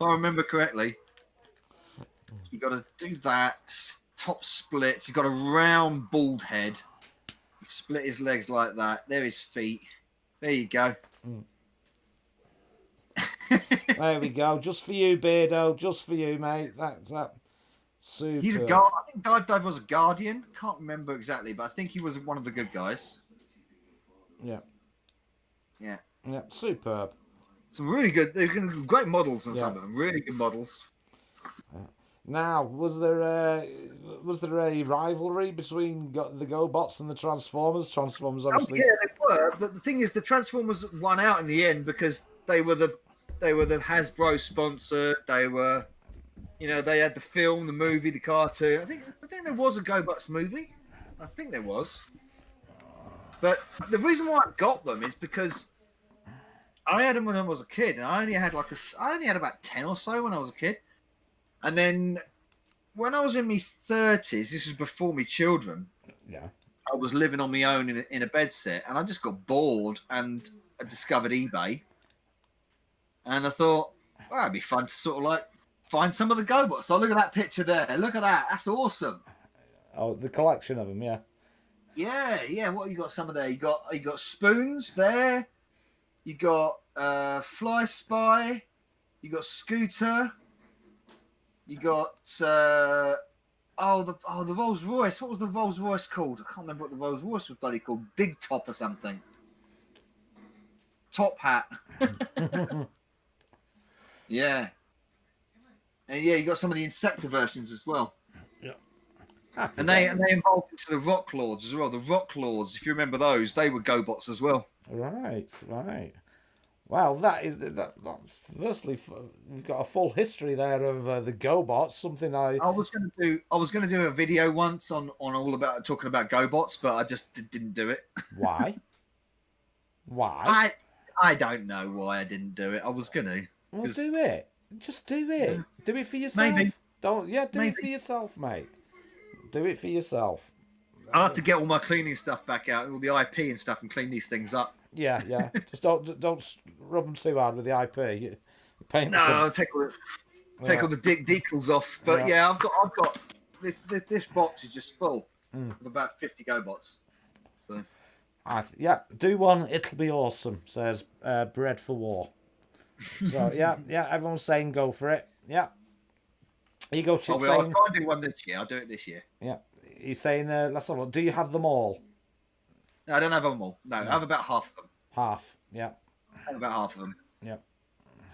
I remember correctly, you got to do that. Top splits. He's got a round bald head. He split his legs like that. There his feet. There you go. There we go. Just for you, Beardo. Just for you, mate. That's that. Super. He's a guard. I think Dive was a guardian. Can't remember exactly, but I think he was one of the good guys. Yeah. Yeah. Yeah. Superb. Some really good. They're great models on some of them. Really good models. Now, was there a rivalry between the GoBots and the Transformers? Transformers, obviously. Oh, yeah, they were. But the thing is, the Transformers won out in the end because they were the Hasbro sponsor. They were, they had the film, the movie, the cartoon. I think there was a GoBots movie. I think there was. But the reason why I got them is because I had them when I was a kid, and I only had about 10 or so when I was a kid. And then when I was in my 30s, this was before me children. Yeah. I was living on my own in a bed set, and I just got bored, and I discovered eBay. And I thought, well, it'd be fun to sort of like find some of the GoBots. So look at that picture there. Look at that. That's awesome. Oh, the collection of them, yeah. Yeah. What you got? Some of there. You got Spoons there. You got Fly Spy. You got Scooter. You got the Rolls Royce. What was the Rolls Royce called? I can't remember what the Rolls Royce was bloody called. Big Top or something. Top Hat. Yeah. And yeah, you got some of the Insecta versions as well. Yeah. And they evolved into the Rock Lords as well. The Rock Lords, if you remember those, they were GoBots as well. Right. Well, that's firstly, we've got a full history there of the GoBots. Something I was going to do a video once on all about talking about GoBots, but I just didn't do it. Why? Why? I don't know why I didn't do it. I was going to. Well, do it. Just do it. Yeah. Do it for yourself. Maybe. It for yourself, mate. Do it for yourself. I'll have to get all my cleaning stuff back out, all the IP and stuff, and clean these things up. Yeah. Just don't rub them too hard with the IP. I'll take all the decals off. But yeah, I've got this box is just full of about 50 GoBots. So do one. It'll be awesome. Says Bread for War. So yeah. Everyone's saying go for it. Yeah. Here you go, Chip. I'll try and do one this year. I'll do it this year. Yeah. He's saying, let's have a look. Do you have them all? No, I don't have them all. No, I have about half of them. Half, yeah. I have about half of them. Yeah.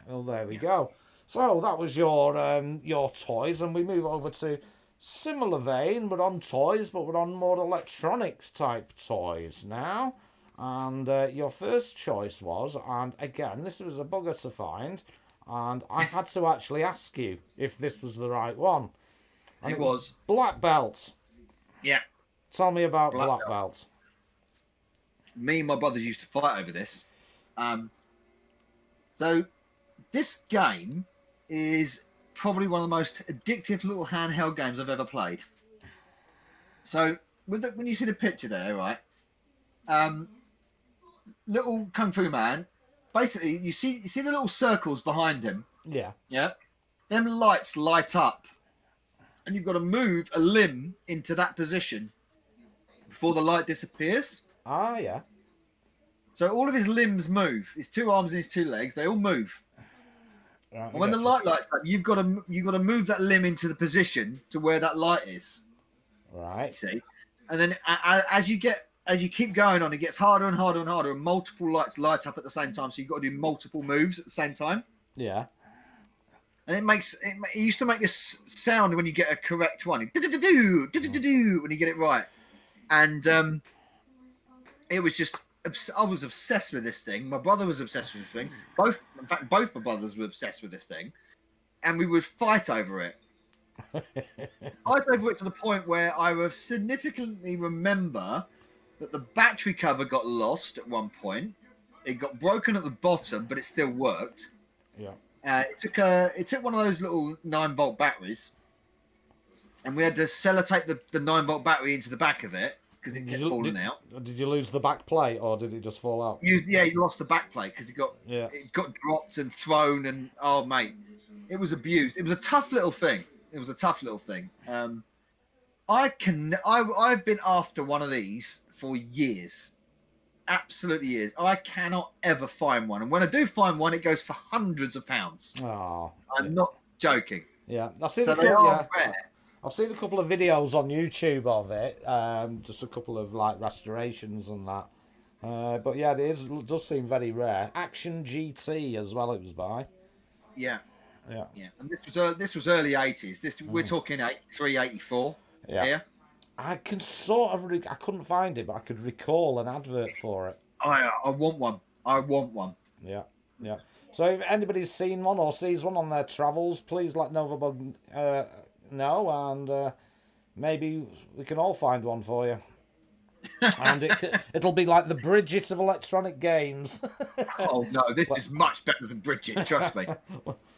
Well, there we go. So that was your toys, and we move over to similar vein, but on toys, but we're on more electronics type toys now. And your first choice was, and again, this was a bugger to find, and I had to actually ask you if this was the right one. And It was. Black Belt. Yeah. Tell me about Black Black Belt. Belt. Me and my brothers used to fight over this. So this game is probably one of the most addictive little handheld games I've ever played. So when you see the picture there, right? Little Kung Fu man, basically you see the little circles behind him. Yeah. Yeah. Them lights light up. And you've got to move a limb into that position before the light disappears. Ah, yeah. So all of his limbs move. His 2 arms and his 2 legs, they all move. Right, And when the light lights up, you've got to move that limb into the position to where that light is. Right. See, and then as you keep going on, it gets harder and harder and harder, and multiple lights light up at the same time. So you've got to do multiple moves at the same time. Yeah. And it used to make this sound when you get a correct one. Do-do-do-do, do-do-do-do, when you get it right. And it was just, I was obsessed with this thing. My brother was obsessed with this thing. Both my brothers were obsessed with this thing. And we would fight over it. Fight over it to the point where I would significantly remember that the battery cover got lost at one point. It got broken at the bottom, but it still worked. Yeah. It took one of those little 9-volt batteries, and we had to sellotape the 9-volt battery into the back of it because it kept falling out. Did you lose the back plate, or did it just fall out? You lost the back plate because it got dropped and thrown, and oh mate, it was abused. It was a tough little thing. I've been after one of these for years. Absolutely years. I cannot ever find one, and when I do find one, it goes for hundreds of pounds. Oh, I'm not joking. yeah. I've seen So a they couple, are rare. I've seen a couple of videos on YouTube of it. Just a couple of like restorations and that. But yeah, it does seem very rare. Action GT as well. It was by. Yeah. Yeah. And this was early 80s. We're talking 83, 84. Yeah. Here. I can sort of I couldn't find it, but I could recall an advert for it. I want one. Yeah. So if anybody's seen one or sees one on their travels, please let Novabug know, and maybe we can all find one for you. And it'll be like the Bridget of electronic games. Oh no, this is much better than Bridget. Trust me.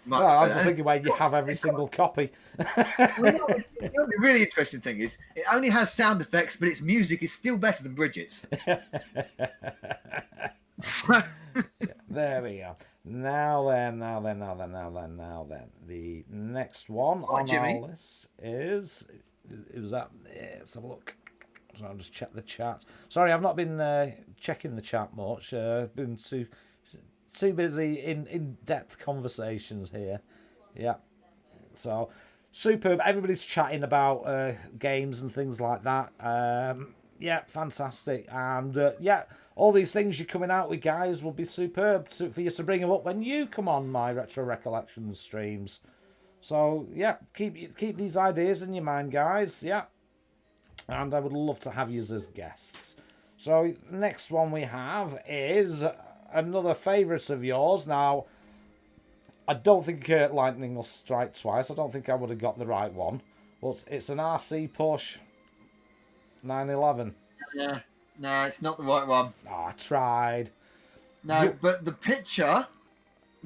Well, I was just thinking where you have every single copy. The really interesting thing is, it only has sound effects, but its music is still better than Bridget's. There we go. Now then. The next one on Jimmy. our list is... It was that... Let's have a look. So I'll just check the chat. Sorry, I've not been checking the chat much. Been too busy in in-depth conversations here. Yeah. So, superb. Everybody's chatting about games and things like that. Yeah, fantastic. And yeah, all these things you're coming out with, guys, will be superb for you to bring them up when you come on my Retro Recollections streams. So, yeah, keep these ideas in your mind, guys. Yeah. And I would love to have you as guests. So, next one we have is another favourite of yours. Now, I don't think lightning will strike twice. I don't think I would have got the right one. But it's an RC Push 911. Yeah, no, it's not the right one. Oh, I tried. No, but the picture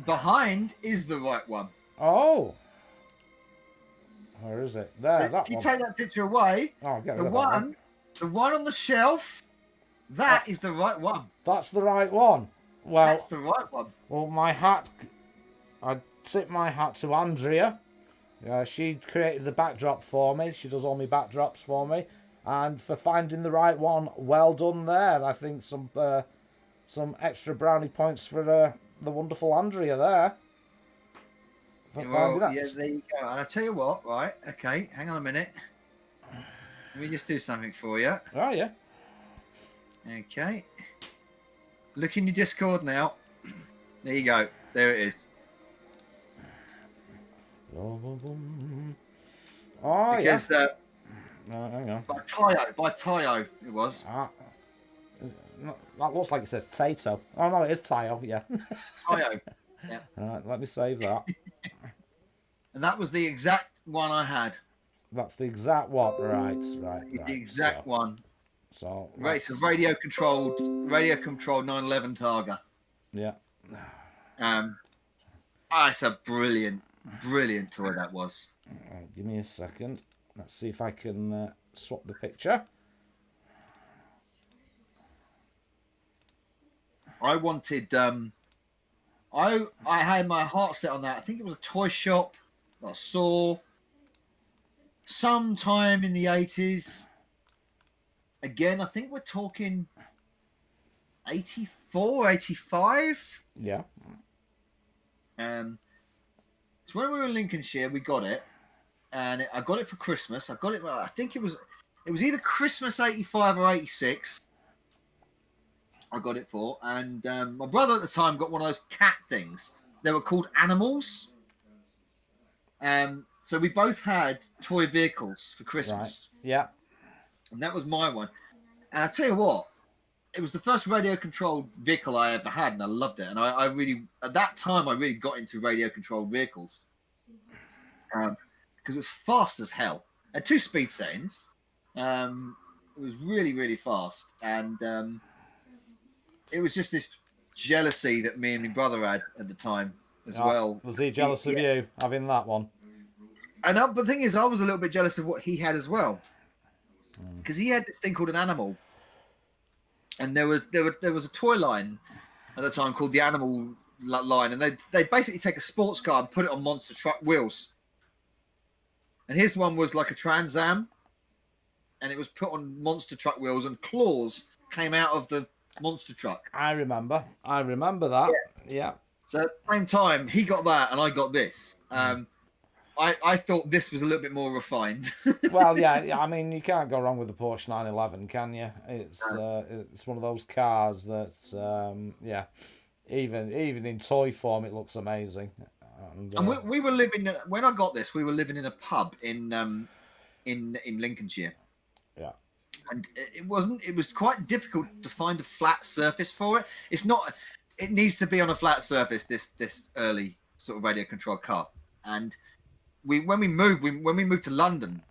behind is the right one. Oh. Where is it? There, So that if you one. take that picture away, Oh, get rid the of that one. the one on the shelf, that is the right one. That's the right one. Well, That's the right one. well, my hat... I tip my hat to Andrea. She created the backdrop for me. She does all my backdrops for me. And for finding the right one, well done there. I think some extra brownie points for the wonderful Andrea there. For finding that. Yeah, there you go. And I tell you what, right? Okay, hang on a minute. Let me just do something for you. Oh, yeah. Okay. Look in your Discord now. There you go. There it is. Oh, because yeah. Hang on. by Tayo it was. That looks like it says Tato. Oh, no, it is Tayo, yeah. It's Tayo. Yeah. All right, let me save that. And that was the exact one I had. That's the exact one. Right. The exact one. So It's a radio controlled 911 Targa. Yeah. It's a brilliant toy that was. Give me a second. Let's see if I can swap the picture. I wanted. I had my heart set on that. I think it was a toy shop that I saw sometime in the 80s. Again, I think we're talking 84, 85. Yeah. So when we were in Lincolnshire, we got it, and I got it for Christmas. I got it. I think it was either Christmas 85 or 86. I got it for, and my brother at the time got one of those cat things. They were called Animals. So we both had toy vehicles for Christmas. Right. Yeah. And that was my one. And I tell you what, it was the first radio-controlled vehicle I ever had, and I loved it. And I really, at that time, I really got into radio-controlled vehicles. Because it was fast as hell. It had 2 speed settings. It was really, really fast. And it was just this jealousy that me and my brother had at the time as well. Was he jealous of you having that one? And the thing is, I was a little bit jealous of what he had as well. Because he had this thing called an Animal. And there was a toy line at the time called the Animal line, and they basically take a sports car and put it on monster truck wheels. And his one was like a Trans Am, and it was put on monster truck wheels, and claws came out of the monster truck. I remember that. Yeah. So at the same time, he got that, and I got this. I thought this was a little bit more refined. Well, yeah. I mean, you can't go wrong with the Porsche 911, can you? It's one of those cars that, even in toy form, it looks amazing. And we were living when I got this. We were living in a pub in Lincolnshire. Yeah. And it was quite difficult to find a flat surface for it. It needs to be on a flat surface, this early sort of radio controlled car. And when we moved to London,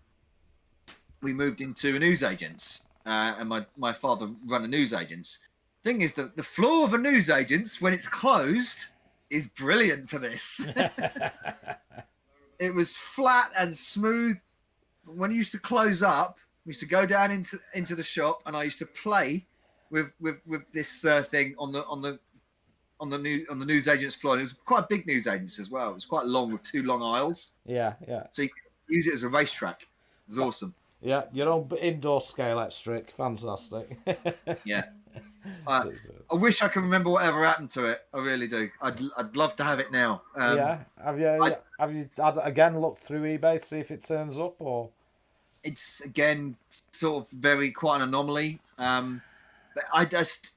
we moved into a newsagent's, and my father ran a newsagent's. Thing is, the floor of a newsagent's, when it's closed, is brilliant for this. It was flat and smooth. When you used to close up, we used to go down into the shop, and I used to play with this thing on the newsagent's floor. And it was quite a big newsagent's as well. It was quite long with 2 long aisles. Yeah. So you could use it as a racetrack. It was awesome. Yeah, your own indoor scale electric, fantastic. Yeah. I wish I could remember whatever happened to it. I really do. I'd love to have it now. Yeah. Have you again looked through eBay to see if it turns up, or? It's again sort of quite an anomaly. But I just,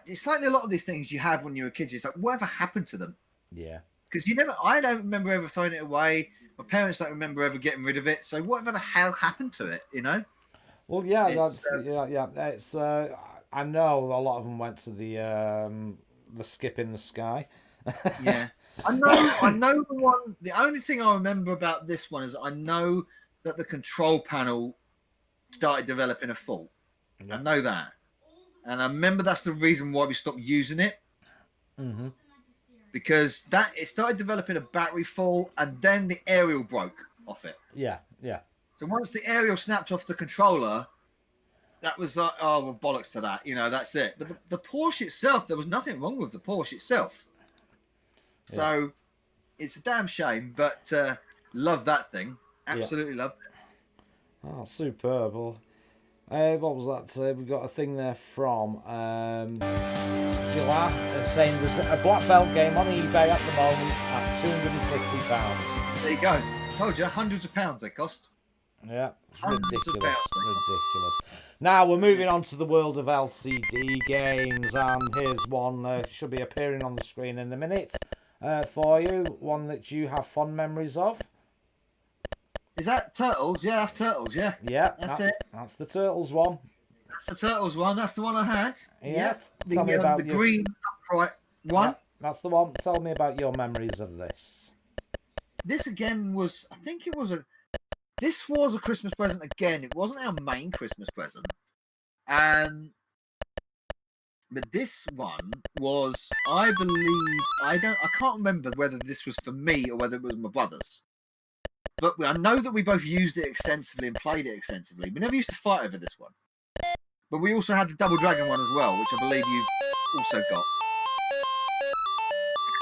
it's like a lot of these things you have when you were kids. It's like, whatever happened to them? Yeah. Because I don't remember ever throwing it away. My parents don't remember ever getting rid of it. So whatever the hell happened to it, you know? Well, yeah, It's I know a lot of them went to the skip in the sky. Yeah, I know the one. The only thing I remember about this one is I know that the control panel started developing a fault. Yeah. I know that, and I remember that's the reason why we stopped using it. Mm-hmm. Because it started developing a battery fault, and then the aerial broke off it. Yeah. So once the aerial snapped off the controller, that was like, oh, well, bollocks to that. You know, that's it. But the Porsche itself, there was nothing wrong with the Porsche itself. So it's a damn shame, but love that thing. Absolutely loved it. Oh, superb. Well, what was that? We've got a thing there from Gillard saying there's a black belt game on eBay at the moment at £250. There you go. Told you, hundreds of pounds they cost. Yeah, it's ridiculous. Now we're moving on to the world of LCD games, and here's one should be appearing on the screen in a minute. for you. One that you have fond memories of. Is that Turtles? Yeah, that's Turtles. Yeah. Yeah, That's it. That's the Turtles one. That's the Turtles one. That's the one I had. Yeah. The, Tell me about the your... green upright one. Yeah, that's the one. Tell me about your memories of this. This again was, I think it was this was a Christmas present again. It wasn't our main Christmas present. But this one was, I believe, I can't remember whether this was for me or whether it was my brother's. But I know that we both used it extensively and played it extensively. We never used to fight over this one. But we also had the Double Dragon one as well, which I believe you've also got.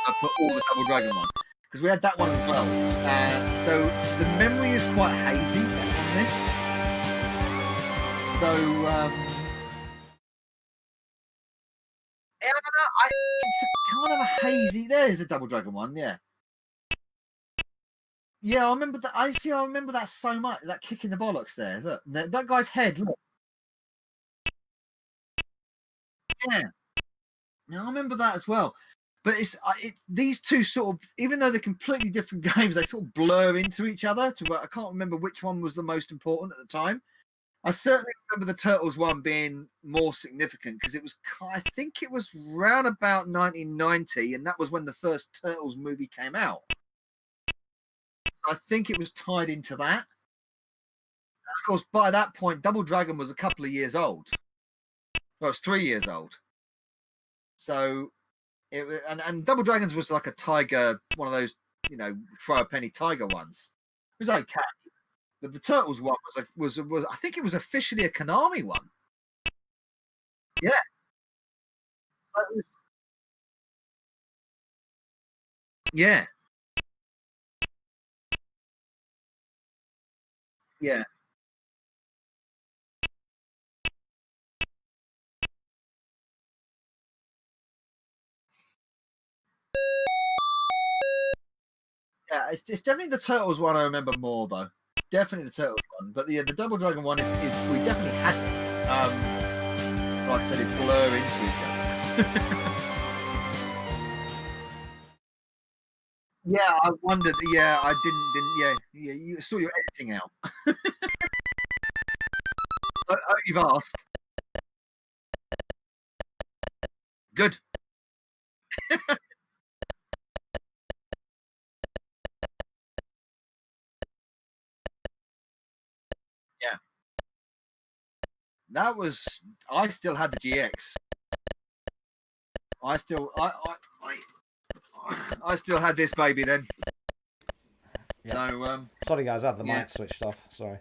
I put all the Double Dragon one. Because we had that one as well. So the memory is quite hazy on this. So, it's kind of a hazy. There's the Double Dragon one, yeah. Yeah, I remember that. I remember that so much. That kick in the bollocks there. Look, that guy's head. Look. Yeah. Yeah, I remember that as well. But these two sort of, even though they're completely different games, they sort of blur into each other. I can't remember which one was the most important at the time. I certainly remember the Turtles one being more significant because I think it was round about 1990, and that was when the first Turtles movie came out. So I think it was tied into that. And of course, by that point, Double Dragon was a couple of years old. Well, it was 3 years old. So, and Double Dragons was like a tiger, one of those, throw a penny tiger ones. It was okay. But the Turtles one was I think it was officially a Konami one. Yeah. So it was, yeah. Yeah. Yeah, it's definitely the Turtles one I remember more though. Definitely the Turtles one, but the Double Dragon one is we definitely had it. Like I said, it blur into each other. Yeah, I wondered. Yeah, I didn't. Yeah, you saw your editing out. You've asked. Good. Yeah. That was. I still had the GX. I still had this baby then. Yeah. So sorry guys, I had the mic switched off. Sorry.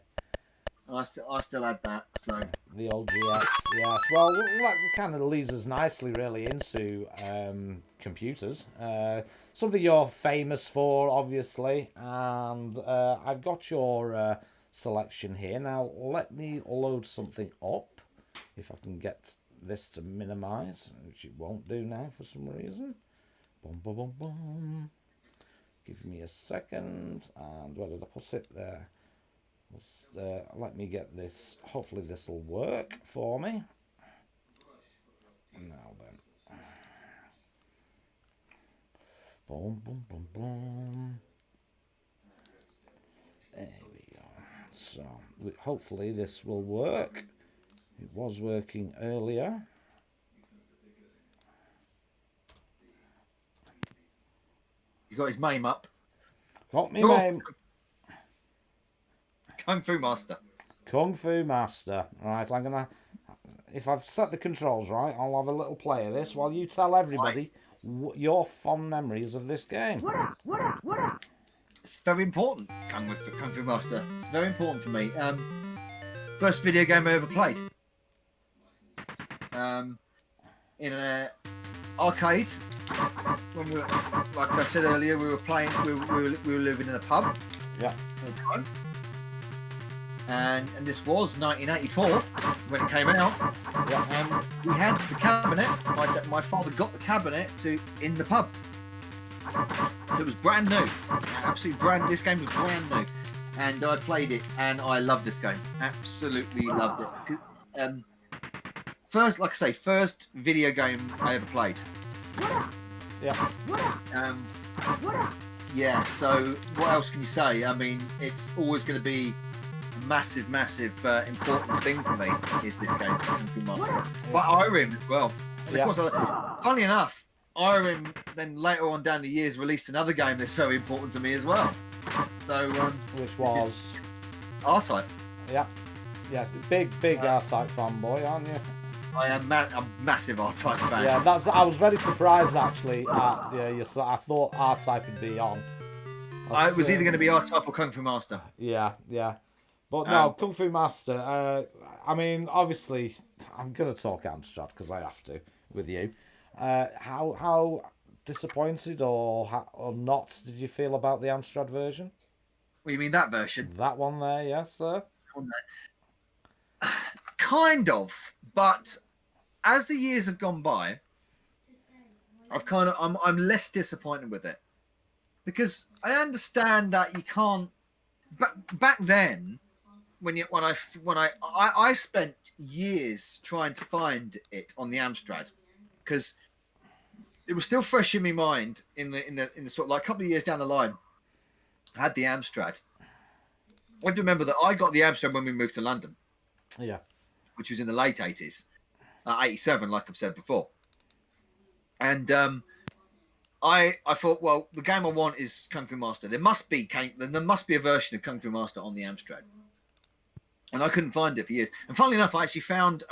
I still had that. So the old GX. Yes. Well, that kind of leads us nicely, really, into computers. Something you're famous for, obviously, and I've got your selection here. Now, let me load something up. If I can get this to minimize, which it won't do now for some reason. Boom, boom, boom, boom. Give me a second. And where did I put it? There. Let me get this. Hopefully this will work for me. Now then. Boom, boom, boom, boom. There we go. So, hopefully this will work. It was working earlier. He's got his name up. Got me name. Kung Fu Master. Kung Fu Master. Right, I'm gonna. If I've set the controls right, I'll have a little play of this while you tell everybody your fond memories of this game. What up? It's very important. Kung Fu Master. It's very important for me. First video game I ever played. In an arcade. When we were, like I said earlier, we were playing. We were living in a pub. Yeah. And this was 1984 when it came out. Yeah. And we had the cabinet. My father got the cabinet in the pub. So it was brand new, absolutely brand. This game was brand new, and I played it, and I loved this game. Absolutely loved it. First, like I say, first video game I ever played. Yeah. Yeah, so what else can you say? I mean, it's always going to be a massive, important thing for me is this game, Kung Fu Master. But Irem as well. And of course, funnily enough, Irem then later on down the years released another game that's very important to me as well. So, which was R-Type. Yeah, yes, big R-Type fanboy, aren't you? I am a massive R-Type fan. Yeah, I was very surprised actually at I thought R-Type would be on. It was either going to be R-Type or Kung Fu Master. Yeah. But no, Kung Fu Master. I mean, obviously, I'm gonna talk Amstrad because I have to with you. How disappointed or not did you feel about the Amstrad version? Well, you mean that version? That one there, yes, sir. Kind of, but as the years have gone by, I'm less disappointed with it because I understand that you can't. Back then, when I spent years trying to find it on the Amstrad because it was still fresh in my mind in the sort of like a couple of years down the line. I had the Amstrad. I have to remember that I got the Amstrad when we moved to London. Yeah. Which was in the late 80s. 87, like I've said before. And I thought, well, the game I want is Kung Fu Master. There must be a version of Kung Fu Master on the Amstrad. And I couldn't find it for years. And funnily enough, I actually found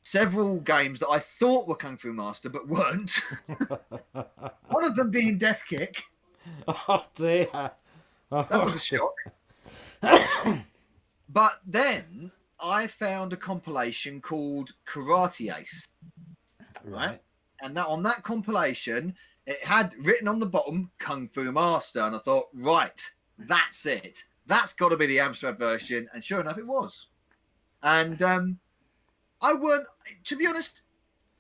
several games that I thought were Kung Fu Master, but weren't. One of them being Death Kick. Oh, dear. That was a shock. But then I found a compilation called Karate Ace. Right? And on that compilation, it had written on the bottom Kung Fu Master. And I thought, right, that's it. That's got to be the Amstrad version. And sure enough, it was. And to be honest,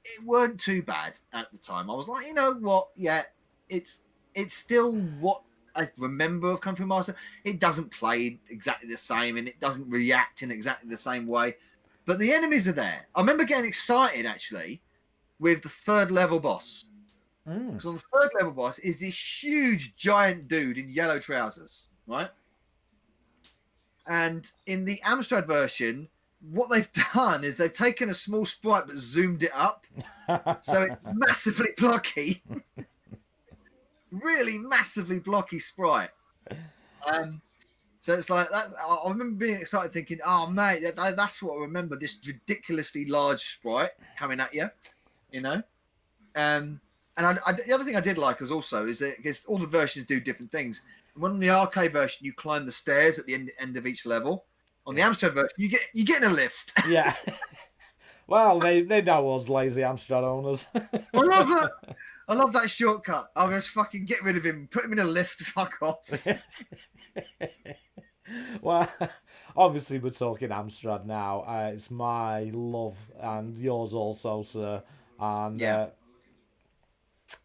it weren't too bad at the time. I was like, you know what? Yeah, it's still what I remember of Kung Fu Master. It doesn't play exactly the same and it doesn't react in exactly the same way. But the enemies are there. I remember getting excited, actually, with the third level boss. Because on the third level boss is this huge giant dude in yellow trousers, right? And in the Amstrad version, what they've done is they've taken a small sprite but zoomed it up. So it's massively blocky. Really massively blocky sprite. So it's like that. I remember being excited, thinking, "Oh, mate, that's what I remember. This ridiculously large sprite coming at you, you know." And the other thing I did like is that because all the versions do different things. When on the arcade version, you climb the stairs at the end of each level. On the Amstrad version, you get in a lift. Yeah. Well, they know us lazy Amstrad owners. I love that shortcut. I'll just fucking get rid of him, put him in a lift, fuck off. Well, obviously we're talking Amstrad now. It's my love and yours also, sir. And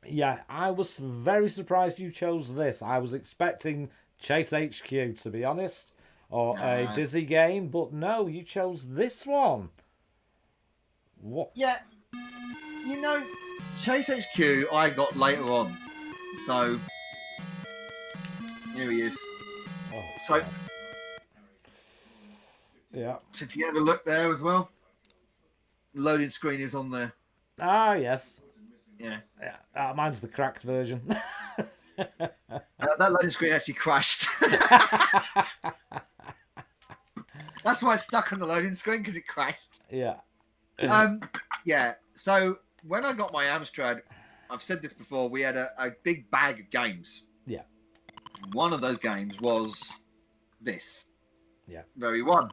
yeah, I was very surprised you chose this. I was expecting Chase HQ, to be honest, or a Dizzy game, but no, you chose this one. What? Yeah, you know, Chase HQ I got later on, so here he is. Oh, so, God. Yeah. So if you have a look there as well, the loading screen is on there. Ah, yes. Yeah. Mine's the cracked version. That loading screen actually crashed. That's why it's stuck on the loading screen, because it crashed. Yeah. Yeah. So when I got my Amstrad, I've said this before, we had a big bag of games. Yeah. One of those games was this. Yeah. Very one.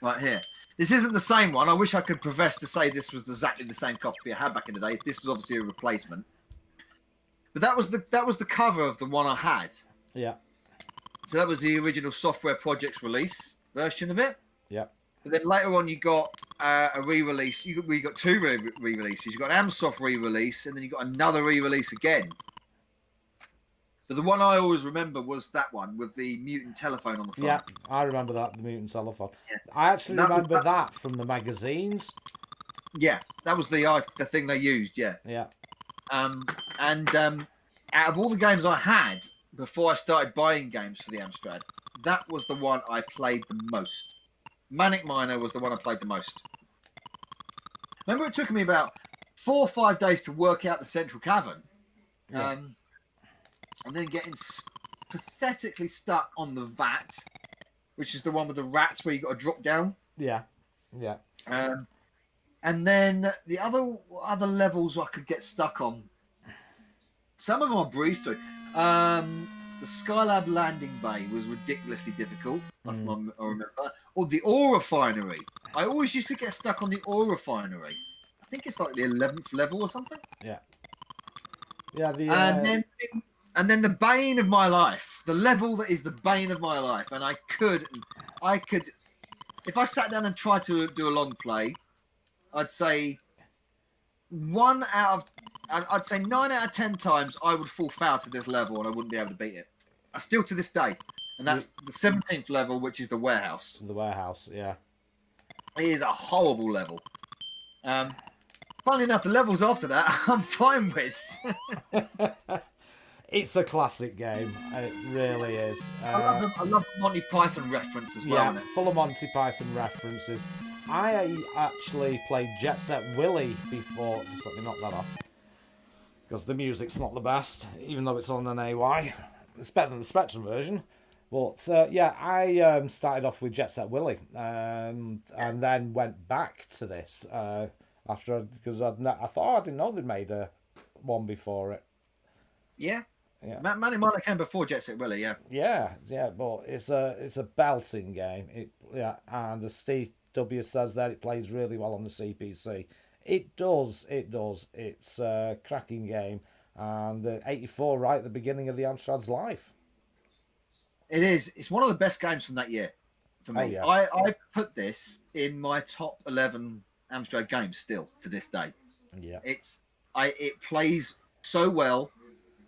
Right here. This isn't the same one. I wish I could profess to say this was exactly the same copy I had back in the day. This is obviously a replacement. But that was the cover of the one I had. Yeah. So that was the original Software Projects release version of it. Yeah. But then later on, you got a re-release. We got two re-releases. You got an Amsoft re-release, and then you got another re-release again. But the one I always remember was that one with the mutant telephone on the front. Yeah, I remember that, the mutant telephone. Yeah. I actually remember that from the magazines. Yeah, that was the thing they used. Yeah. Yeah. And out of all the games I had before I started buying games for the Amstrad, that was the one I played the most. Manic Miner was the one I played the most. Remember, it took me about 4 or 5 days to work out the central cavern, and then getting pathetically stuck on the vat, which is the one with the rats where you got to drop down. Yeah. And then the other levels I could get stuck on. Some of them I breezed through. The Skylab landing bay was ridiculously difficult, I remember. Or the ore refinery. I always used to get stuck on the ore refinery. I think it's like the 11th level or something. Yeah. Yeah. And then the bane of my life, the level that is the bane of my life, and I could, if I sat down and tried to do a long play, I'd say 9 out of 10 times I would fall foul to this level and I wouldn't be able to beat it. Still to this day. And that's the 17th level, which is the warehouse. The warehouse, yeah. It is a horrible level. Funnily enough, the levels after that, I'm fine with. It's a classic game. It really is. I love the Monty Python reference as well. Yeah, full of Monty Python references. I actually played Jet Set Willy before. Just let me knock that off. Because the music's not the best, even though it's on an AY. It's better than the Spectrum version. But I started off with Jet Set Willy, and then went back to this after, because I thought I didn't know they'd made one before it. Yeah. Yeah. Manic Miner came before Jet Set Willy, yeah. Yeah, but it's a belting game. And as Steve W says that it plays really well on the CPC. It does. It's a cracking game, and 84 right at the beginning of the Amstrad's life. It is. It's one of the best games from that year for me. Oh, yeah. I put this in my top 11 Amstrad games still to this day. Yeah. It plays so well.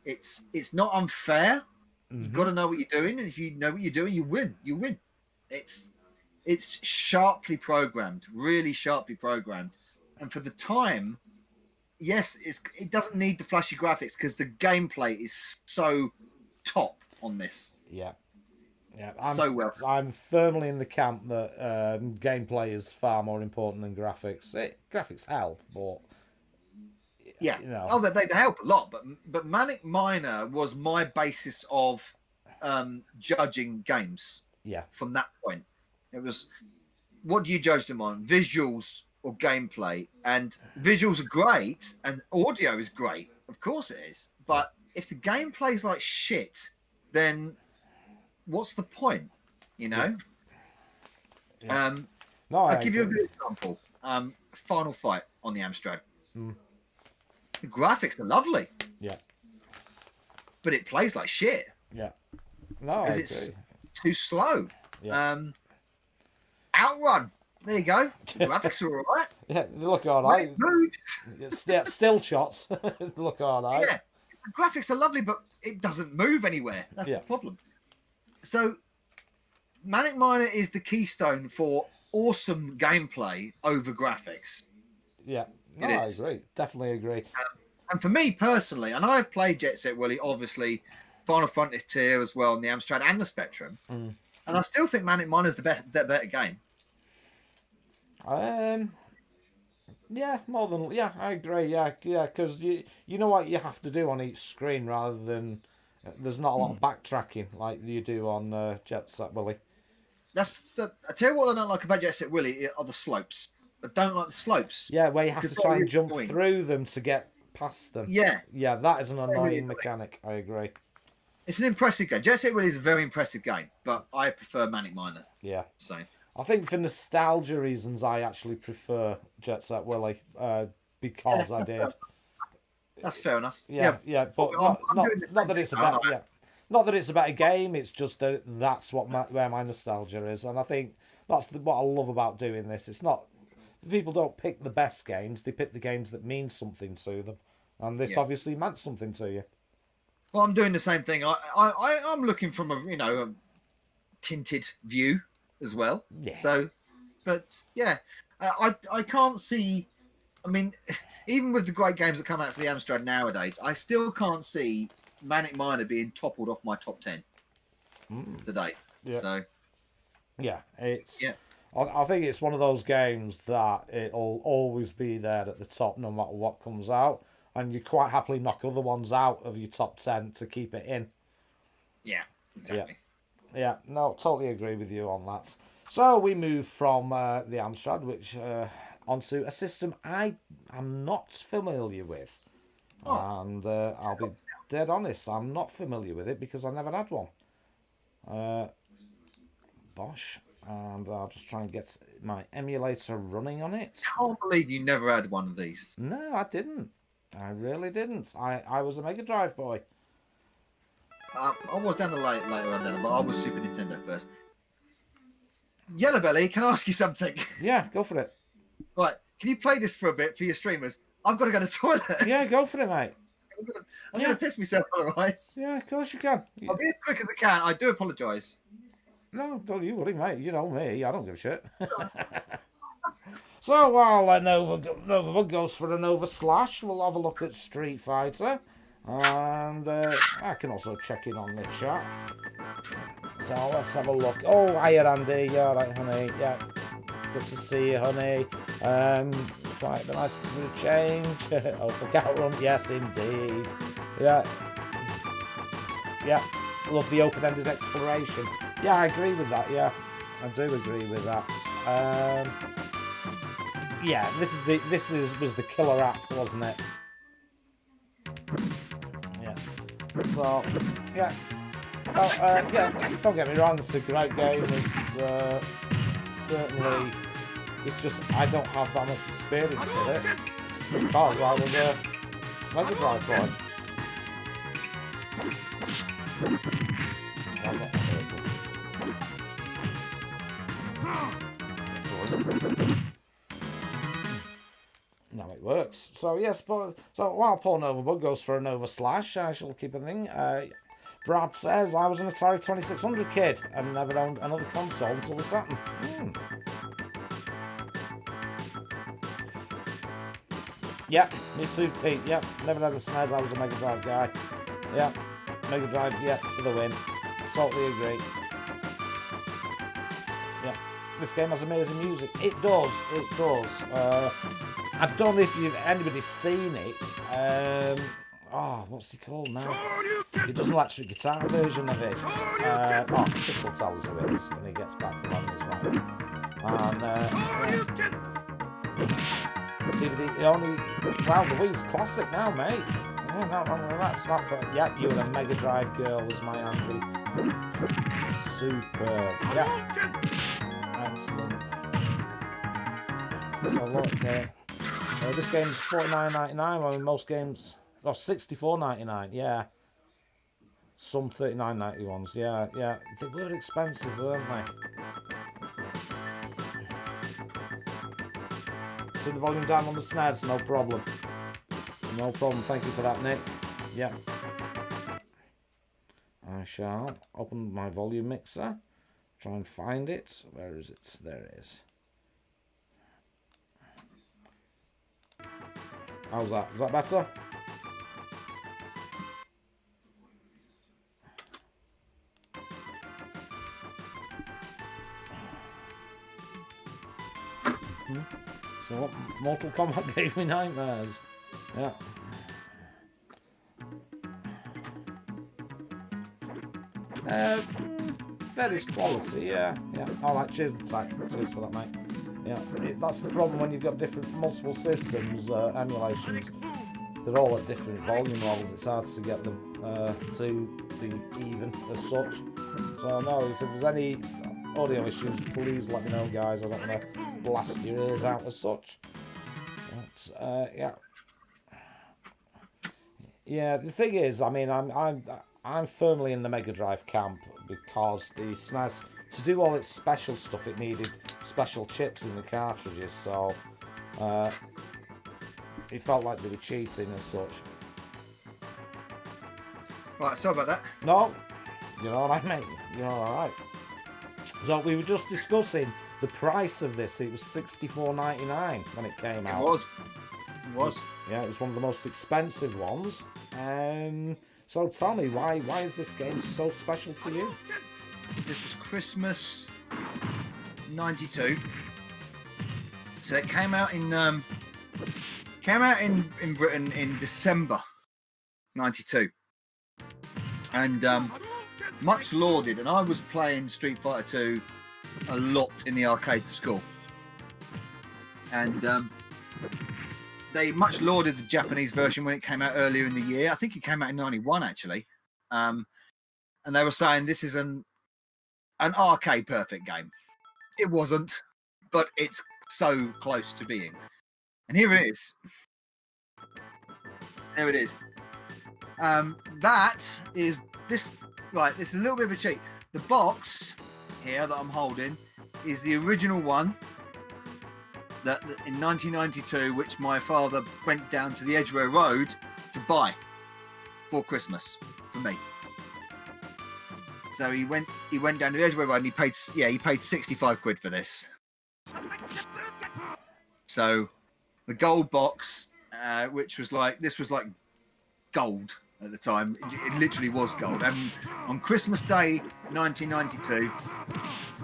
It's not unfair. You've got to know what you're doing, and if you know what you're doing, you win. It's sharply programmed, really sharply programmed, and for the time, yes, it doesn't need the flashy graphics because the gameplay is so top on this. Yeah. So well. I'm firmly in the camp that gameplay is far more important than graphics. Graphics help, but yeah, you know. Oh, they help a lot, but Manic Miner was my basis of judging games. Yeah. From that point, it was, what do you judge them on? Visuals or gameplay? And visuals are great, and audio is great. Of course it is. But if the gameplay's like shit, then what's the point? You know. Yeah. I'll give you a good example. Final Fight on the Amstrad. The graphics are lovely. Yeah. But it plays like shit. Yeah. No, I agree. It's too slow. Yeah. Outrun. There you go. The graphics are all right. Yeah, they look all right. Still shots. They look all right. Yeah. The graphics are lovely, but it doesn't move anywhere. That's the problem. So, Manic Miner is the keystone for awesome gameplay over graphics. Yeah. No, I agree. Definitely agree. And for me personally, and I've played Jet Set Willy, obviously, Final Frontier as well on the Amstrad and the Spectrum, and I still think Manic Miner is the better game. Yeah, more than I agree. Yeah, because you know what you have to do on each screen rather than there's not a lot of backtracking like you do on Jet Set Willy. I tell you what I don't like about Jet Set Willy are the slopes. I don't like the slopes. Yeah, where you have to try and jump through them to get past them. Yeah, that is an annoying mechanic. I agree. It's an impressive game. Jet Set Willy is a very impressive game, but I prefer Manic Miner. Yeah. So I think for nostalgia reasons, I actually prefer Jet Set Willy because I did. That's fair enough. Yeah, but not that it's about not that it's about a game. It's just that that's where my nostalgia is, and I think that's what I love about doing this. It's not people don't pick the best games; they pick the games that mean something to them, and this obviously meant something to you. Well, I'm doing the same thing. I'm looking from a tinted view as well. Yeah. So, but yeah, I can't see. I mean, even with the great games that come out for the Amstrad nowadays, I still can't see Manic Miner being toppled off my top 10 today. Yeah. So Yeah, it's. Yeah. I think it's one of those games that it'll always be there at the top no matter what comes out, and you quite happily knock other ones out of your top 10 to keep it in. yeah, exactly. Yeah, no, totally agree with you on that. So we move from the Amstrad, which onto a system I am not familiar with. Oh. And I'll be dead honest, I'm not familiar with it because I never had one. Bosh. And I'll just try and get my emulator running on it. Can't believe you never had one of these. No, I didn't. I really didn't. I was a Mega Drive boy. I was down the later on down, but I was Super Nintendo first. Yellowbelly, can I ask you something? Yeah, go for it. Right, can you play this for a bit for your streamers? I've got to go to the toilet. Yeah, go for it, mate. I'm going to piss myself otherwise. Yeah, of course you can. I'll be as quick as I can. I do apologise. No, don't you worry, mate. You know me. I don't give a shit. So while Novabug goes for a Nova Slash, we'll have a look at Street Fighter. And I can also check in on the chat. So let's have a look. Oh, hiya, Andy. Yeah, all right, honey. Yeah, good to see you, honey. Quite nice for a change. Oh, for Outrun. Yes, indeed. Yeah. Yeah. Love the open-ended exploration. Yeah, I agree with that. Yeah, I do agree with that. Yeah, was the killer app, wasn't it? Yeah. So, yeah. Well, yeah. Don't get me wrong. It's a great game. It's certainly. It's just I don't have that much experience in it because I was a Mega Drive boy. Now it works. So yes, so while Paul Novabug goes for a Nova Slash, I shall keep a thing. Brad says I was an Atari 2600 kid and never owned another console until the Saturn. Yep, me too, Pete. Yep, never had a SNES. I was a Mega Drive guy. Yep, Mega Drive. Yep, for the win. Totally agree. Yeah, this game has amazing music. It does. It does. I don't know if anybody's seen it. What's he called now? He does an electric guitar version of it. Crystal tells you it is when he gets back from on his way. And DVD the Wii's classic now, mate. Yeah, not wrong with that. It's not for, yeah, you were a Mega Drive girl, was my Andrew. Superb. Yeah. Excellent. So look here. This game's $49.99, while most games are $64.99. Yeah. Some $39.90 ones. Yeah, yeah. They were expensive, weren't they? Turn the volume down on the SNES, no problem. No problem, thank you for that, Nick. Yeah. I shall open my volume mixer, try and find it. Where is it? There it is. How's that? Is that better? So what? Mortal Kombat gave me nightmares. Yeah. Various quality, yeah. Alright, cheers for that, mate. Yeah, that's the problem when you've got multiple systems, emulations. They're all at different volume levels. It's hard to get them to be even as such. So no, if there's any audio issues, please let me know, guys. I don't want to blast your ears out as such. But, yeah. Yeah, the thing is, I mean, I'm firmly in the Mega Drive camp because the SNES, to do all its special stuff, it needed special chips in the cartridges, so it felt like they were cheating as such. Right, sorry about that. No, you're alright, mate. You're alright. So we were just discussing the price of this. It was $64.99 when it came out. It was. Yeah, it was one of the most expensive ones. So tell me, why is this game so special to you? This was Christmas '92. So it came out in Britain in December '92, and much lauded. And I was playing Street Fighter 2 a lot in the arcade at school, and they much lauded the Japanese version when it came out earlier in the year. I think it came out in '91 actually, and they were saying this is an arcade perfect game. It wasn't, but it's so close to being. And here it is. There it is. That is this. Right, this is a little bit of a cheat. The box here that I'm holding is the original one that in 1992, which my father went down to the Edgware Road to buy for Christmas for me. So he went down to the Edgware Road and he paid 65 quid for this. So the gold box, which was like gold at the time. It literally was gold. And on Christmas Day 1992,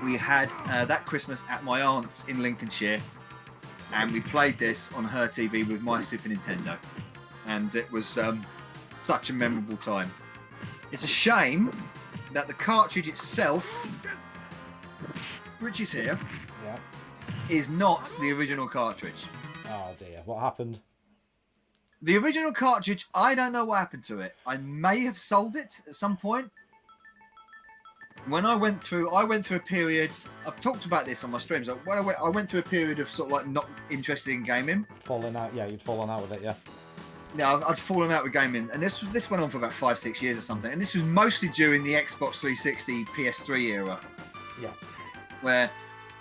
we had that Christmas at my aunt's in Lincolnshire, and we played this on her TV with my Super Nintendo, and it was such a memorable time. It's a shame that the cartridge itself, which is here, is not the original cartridge. Oh dear, what happened? The original cartridge, I don't know what happened to it. I may have sold it at some point. When I went through a period. I've talked about this on my streams. When I went through a period of sort of like not interested in gaming. Falling out, yeah, you'd fallen out with it, yeah. Yeah, I'd fallen out with gaming, and this went on for about 5-6 years or something. And this was mostly during the Xbox 360, PS3 era. Yeah. Where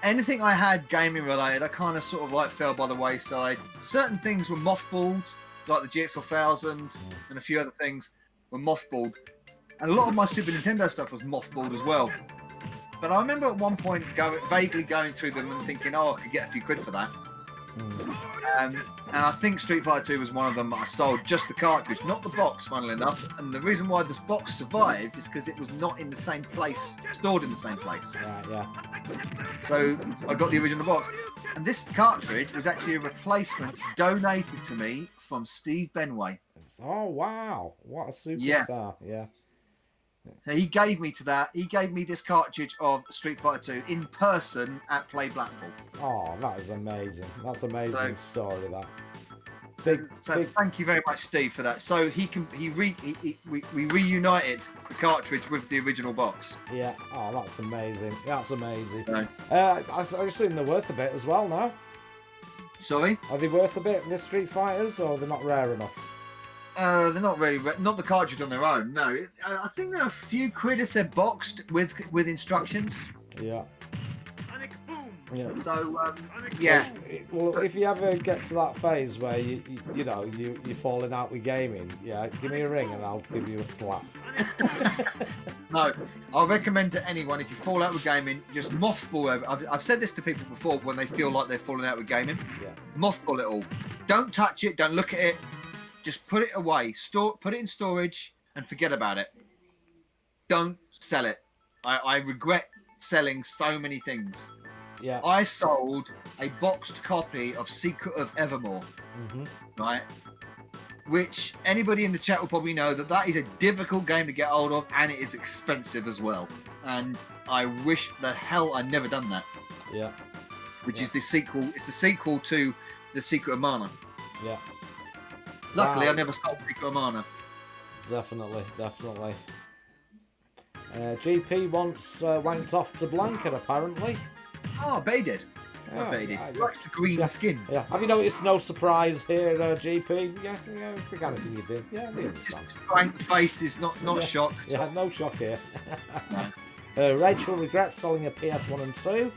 anything I had gaming related, I kind of sort of like fell by the wayside. Certain things were mothballed, like the GX4000 and a few other things were mothballed. And a lot of my Super Nintendo stuff was mothballed as well. But I remember at one point vaguely going through them and thinking, oh, I could get a few quid for that. And I think Street Fighter 2 was one of them that I sold, just the cartridge, not the box, funnily enough. And the reason why this box survived is because it was not in the same place, stored in the same place. Right, yeah. So I got the original box. And this cartridge was actually a replacement donated to me from Steve Benway. Oh, wow. What a superstar. Yeah. So he gave me this cartridge of Street Fighter 2 in person at Play Blackpool. Oh, that is amazing. That's an amazing story, that. So thank you very much, Steve, for that. So we reunited the cartridge with the original box. Yeah. Oh, that's amazing. That's amazing. Right. I assume they're worth a bit as well now. Sorry? Are they worth a bit, the Street Fighters, or they're not rare enough? They're not really not the cartridge on their own. No, I think they're a few quid if they're boxed with instructions. Yeah. Yeah. So yeah. Well, if you ever get to that phase where you're falling out with gaming, yeah, give me a ring and I'll give you a slap. No, I'll recommend to anyone, if you fall out with gaming, just mothball over. I've said this to people before when they feel like they're falling out with gaming. Yeah. Mothball it all. Don't touch it. Don't look at it. Just put it away. Put it in storage and forget about it. Don't sell it. I regret selling so many things. Yeah. I sold a boxed copy of Secret of Evermore, right? Which anybody in the chat will probably know that is a difficult game to get hold of, and it is expensive as well. And I wish the hell I'd never done that. Yeah. Which is the sequel. It's the sequel to The Secret of Mana. Yeah. Luckily, I never sold Secret of Mana. Definitely. GP once went off to Blanca, apparently. Oh, I bet he did. I bet he did. He likes the green skin. Yeah. Have you noticed no surprise here, GP? Yeah, it's the kind of thing you do. Yeah, we understand. Just blank faces, not shocked. Yeah, no shock here. No. Rachel regrets selling a PS1 and 2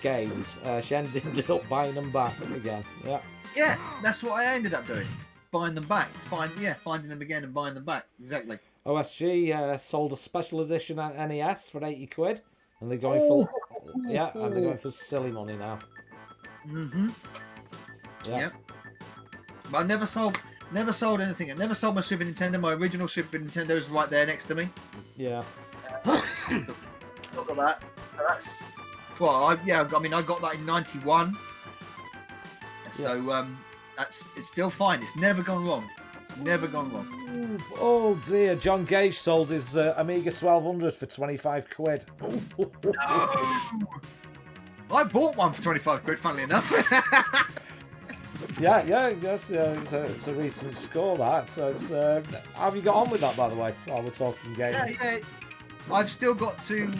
games. She ended up buying them back again. Yeah. Yeah, that's what I ended up doing. Buying them back. Finding them again and buying them back. Exactly. OSG sold a special edition at NES for 80 quid. And they're going for and they're going for silly money now. Yeah. Yeah. But I never sold Never sold anything. I never sold my Super Nintendo. My original Super Nintendo is right there next to me. Yeah. Look at that. So that's well, I got that in '91. So it's still fine. It's never gone wrong. It's never gone wrong. Oh dear, John Gage sold his Amiga 1200 for 25 quid. I bought one for 25 quid, funnily enough. Yeah, yes, it's a recent score that. So it's how have you got on with that, by the way? While we're talking gaming. Yeah. I've still got to.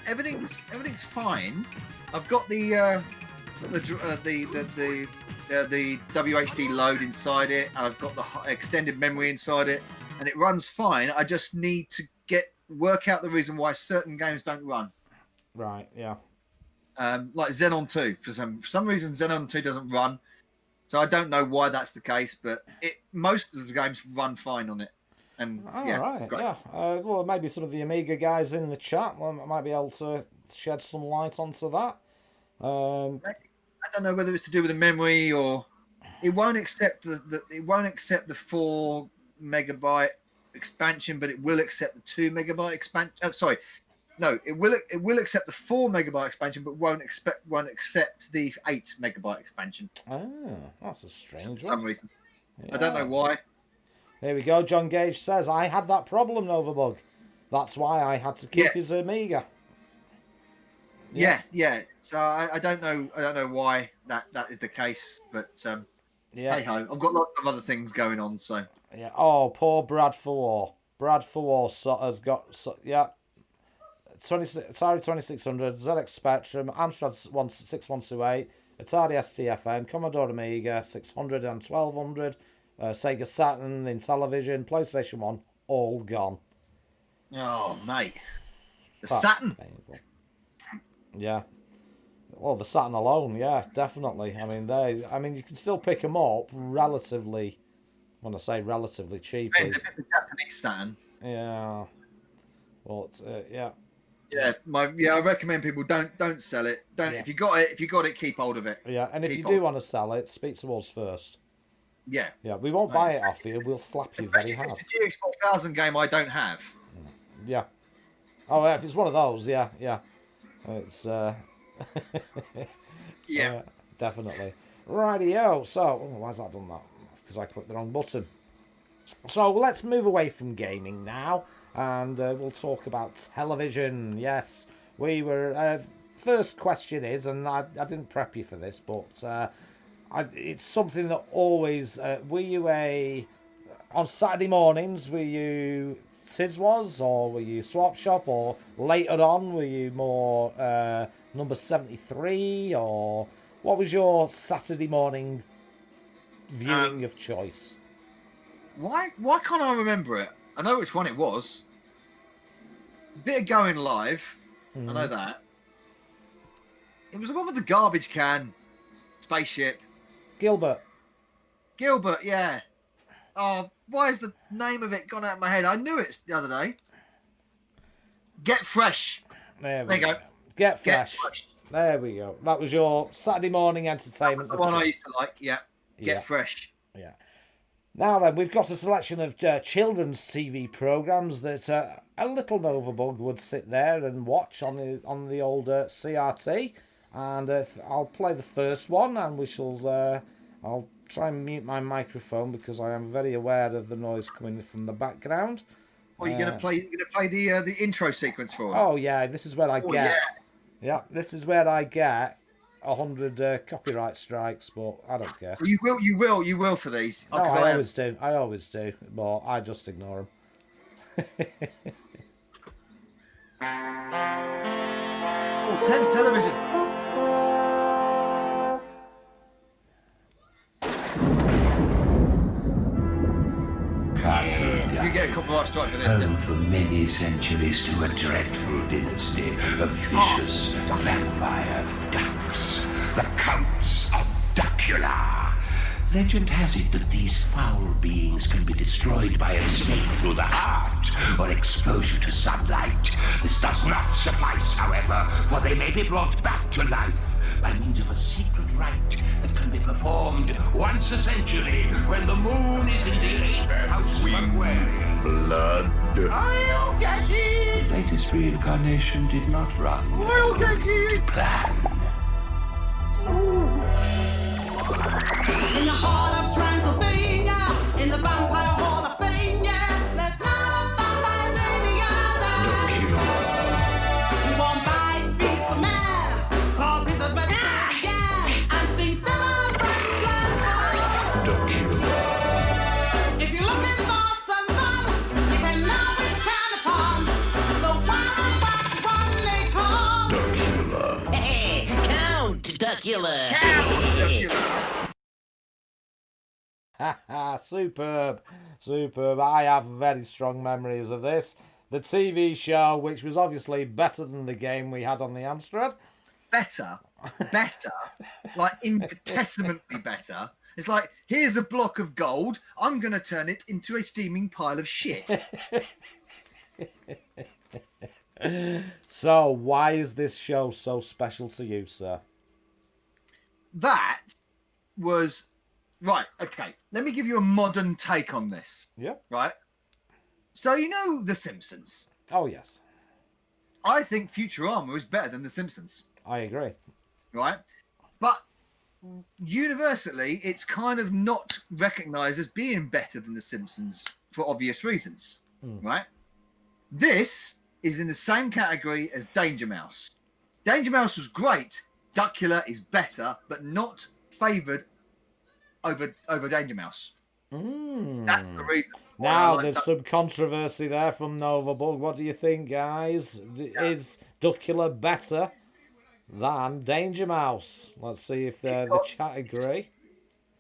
Everything's fine. I've got the WHD load inside it, and I've got the extended memory inside it, and it runs fine. I just need to work out the reason why certain games don't run. Right. Yeah. Like Xenon 2, for some reason Xenon 2 doesn't run. So I don't know why that's the case, but most of the games run fine on it. And right, great. yeah. Well, maybe some of the Amiga guys in the chat might be able to shed some light onto that. I don't know whether it's to do with the memory or it won't accept the 4 megabyte expansion, but it will accept the 2 megabyte expansion. It will accept the 4 megabyte expansion, but won't accept the 8 megabyte expansion. Oh, that's a strange one. For some reason. Yeah. I don't know why. Here we go. John Gage says, I had that problem, Novabug. That's why I had to keep his Amiga. Yeah. So I don't know why that is the case, but hey ho, I've got lots of other things going on. So yeah. Oh, poor Brad Fawar. Brad Fawar has got 2600, ZX Spectrum, Amstrad 6128, Atari ST-FM, Commodore Amiga 600 and 1200, Sega Saturn in television, PlayStation 1, all gone. Oh, mate. That's Saturn? Painful. Yeah. Well, the Saturn alone, yeah, definitely. I mean, you can still pick them up relatively, when I say relatively cheaply. It's a Japanese Saturn. Yeah. But, yeah. Yeah, I recommend people don't sell it. If you got it, keep hold of it. Yeah, and if you do want to sell it, speak to us first. Yeah. Yeah, we won't buy it off you. We'll slap you very hard. It's a GX4000 game I don't have. Yeah. Oh, if it's one of those, yeah. It's yeah, definitely. Rightio. So, why's that done that? That's because I clicked the wrong button. So let's move away from gaming now, and we'll talk about television. Yes, we were. First question is, and I didn't prep you for this, but it's something that always. Were you on Saturday mornings? Were you Tidswas, or were you Swap Shop, or later on were you more number 73, or what was your Saturday morning viewing of choice? Why can't I remember it? I know which one it was. A bit of Going Live. I know that. It was the one with the garbage can, spaceship. Gilbert, yeah. Oh, why has the name of it gone out of my head? I knew it the other day. Get Fresh. There you go. Get Fresh. There we go. That was your Saturday morning entertainment. That's the one I used to like, yeah. Get Fresh. Yeah. Now then, we've got a selection of children's TV programmes that a little Novabug would sit there and watch on the old CRT. And I'll play the first one, and we shall. I'll try and mute my microphone because I am very aware of the noise coming from the background. Oh, you're gonna play the intro sequence for it? Oh yeah, this is where I get. Yeah, this is where I get 100 copyright strikes, but I don't care. You will for these. No, I always do, but I just ignore them. Oh, Thames Television. You get a copyright strike for this. Home for many centuries to a dreadful dynasty of vicious vampire ducks, the Counts of Duckula. Legend has it that these foul beings can be destroyed by a stake through the heart or exposure to sunlight. This does not suffice, however, for they may be brought back to life by means of a secret rite that can be performed once a century when the moon is in the 8th house of Aquarius. Blood. I'll get it! The latest reincarnation did not run according to plan. In the heart of Transylvania, in the vampire hall of fame, yeah, there's not a vampire any other. He won't bite beast for man, cause he's a vegetarian, and things never break blood. If you're looking for some fun, you can always count upon the one they call Hey, Count Duckula. Superb, superb. I have very strong memories of this. The TV show, which was obviously better than the game we had on the Amstrad. Better, like infinitesimally better. It's like, here's a block of gold. I'm going to turn it into a steaming pile of shit. So, why is this show so special to you, sir? That was... Right, okay. Let me give you a modern take on this. Yeah. Right? So, you know The Simpsons. Oh, yes. I think Futurama is better than The Simpsons. I agree. Right? But universally, it's kind of not recognised as being better than The Simpsons for obvious reasons. Right? This is in the same category as Danger Mouse. Danger Mouse was great. Duckula is better, but not favoured over Danger Mouse. That's the reason. Now, there's some controversy there from Novabug. What do you think, guys? Is Duckula better than Danger Mouse? Let's see if the chat agree.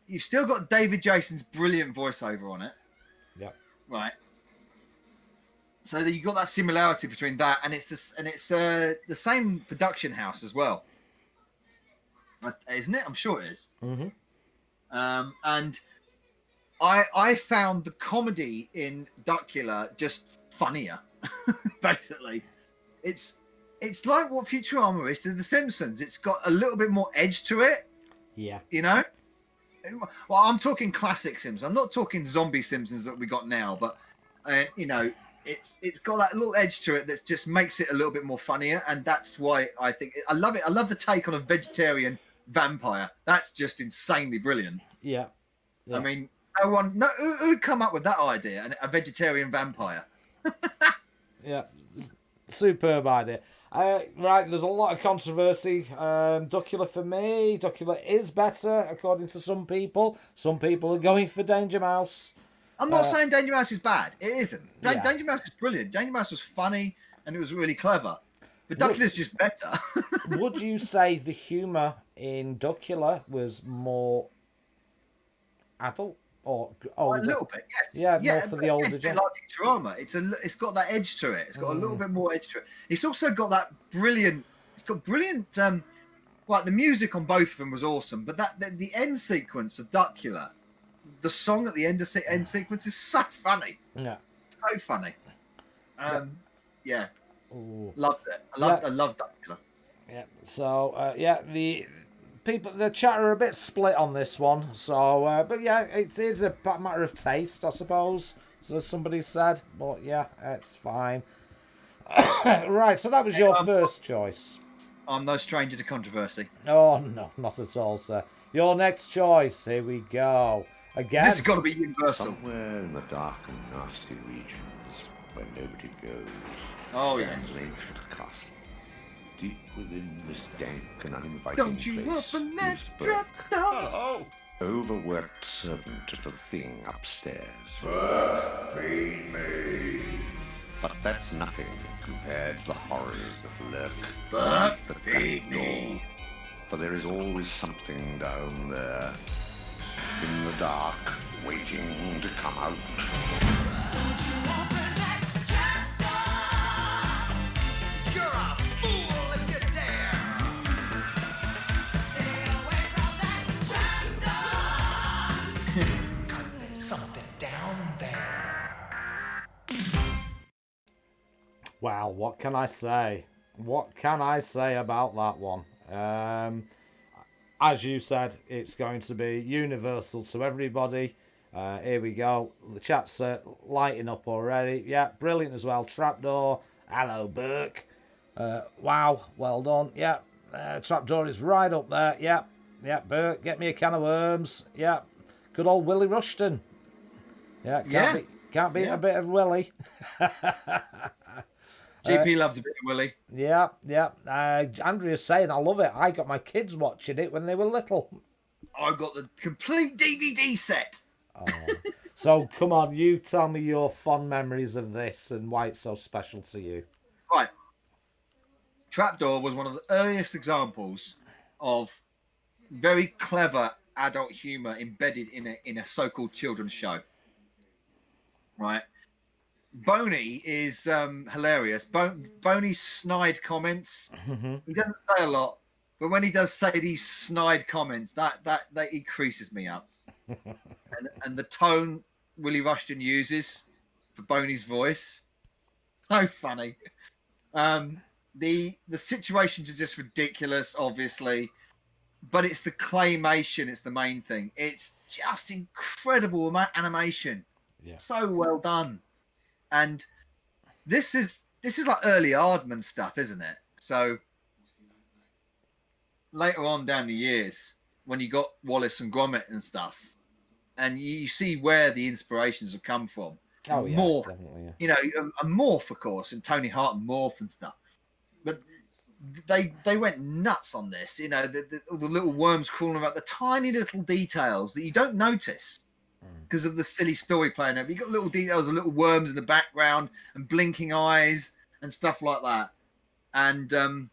You've still got David Jason's brilliant voiceover on it. Yep. Right. So you've got that similarity between that, and it's the same production house as well, isn't it? I'm sure it is. Mm-hmm. And I found the comedy in Duckula just funnier. Basically, it's like what Futurama is to The Simpsons. It's got a little bit more edge to it. Yeah. You know. Well, I'm talking classic Simpsons. I'm not talking zombie Simpsons that we got now, but you know, it's got that little edge to it that just makes it a little bit more funnier, and that's why I think I love it. I love the take on a vegetarian vampire. That's just insanely brilliant. Yeah. I mean, who'd come up with that idea? A vegetarian vampire. Yeah, superb idea. Right, there's a lot of controversy. Duckula for me. Duckula is better, according to some people. Some people are going for Danger Mouse. I'm not saying Danger Mouse is bad. It isn't. Yeah. Danger Mouse is brilliant. Danger Mouse was funny, and it was really clever. But Duckula's just better. Would you say the humour in Duckula was more adult or older? A little bit, Yeah, yes. more for the older It's a bit gen. like drama. It's got that edge to it. It's got a little bit more edge to it. It's also got that brilliant. It's got brilliant. Like the music on both of them was awesome, but the end sequence of Duckula, the song at the end sequence is so funny. Yeah. So funny. Yeah. Ooh. Loved it. I loved Duckula. Yeah. So the people, the chat are a bit split on this one. So, but yeah, it is a matter of taste, I suppose. So somebody said, but yeah, it's fine. Right. So that was your first choice. I'm no stranger to controversy. Oh no, not at all, sir. Your next choice. Here we go. Again. This has got to be universal. Somewhere in the dark and nasty regions where nobody goes. Oh, stands yes. an ancient castle. Deep within this dank and uninviting Don't you place open that lives trap Burke, door. overworked servant of the thing upstairs. Feed me. But that's nothing compared to the horrors that lurk Burke, beneath the feed trap door. me. For there is always something down there, in the dark, waiting to come out. Wow, what can I say? What can I say about that one? as you said, it's going to be universal to everybody. Here we go. The chat's lighting up already. Yeah, brilliant as well. Trapdoor. Hello, Burke. Wow, well done. Yeah, Trapdoor is right up there. Yeah, yeah, Burke, get me a can of worms. Yeah, good old Willie Rushton. Yeah, can't beat a bit of Willie. GP loves a bit of Willie. Yeah, yeah. Andrea's saying, I love it. I got my kids watching it when they were little. I've got the complete DVD set. So, come on, you tell me your fond memories of this and why it's so special to you. Right. Trapdoor was one of the earliest examples of very clever adult humour embedded in a so-called children's show. Right. Boney is hilarious. Boney's snide comments. He doesn't say a lot, but when he does say these snide comments, that it creases me up. and the tone Willie Rushton uses for Boney's voice, so funny. The situations are just ridiculous, obviously, but it's the claymation. It's the main thing. It's just incredible animation. Yeah. So well done. And this is like early Aardman stuff, isn't it? So later on down the years, when you got Wallace and Gromit and stuff, and you see where the inspirations have come from. Oh yeah, Morph, definitely. Yeah. You know, a Morph, of course, and Tony Hart and Morph and stuff. But they went nuts on this. You know, the little worms crawling about, the tiny little details that you don't notice because of the silly story playing over. You got little details of little worms in the background and blinking eyes and stuff like that. And the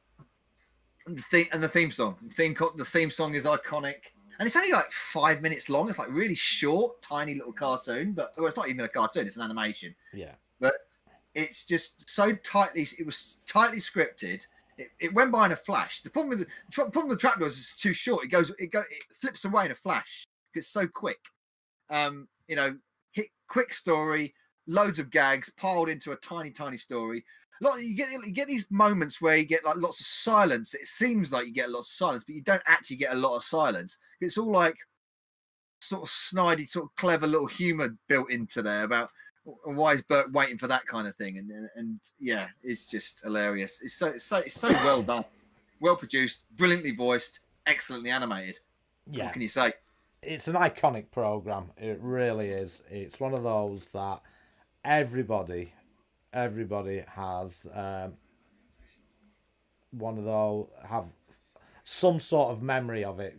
theme song. The theme song is iconic. And it's only like 5 minutes long. It's like really short, tiny little cartoon. But well, it's not even a cartoon. It's an animation. Yeah. But it's just so tightly. It was tightly scripted. It went by in a flash. The problem with the Trapdoor is it's too short. It flips away in a flash. It's so quick. You know, quick story, loads of gags piled into a tiny story. You get these moments where you get like lots of silence. It seems like you get lots of silence, but you don't actually get a lot of silence. It's all like sort of snidey, sort of clever little humour built into there about why is Bert waiting for that kind of thing. And yeah, it's just hilarious. It's so well done, well produced, brilliantly voiced, excellently animated. Yeah. What can you say? It's an iconic program. It really is. It's one of those that everybody has one of those, have some sort of memory of it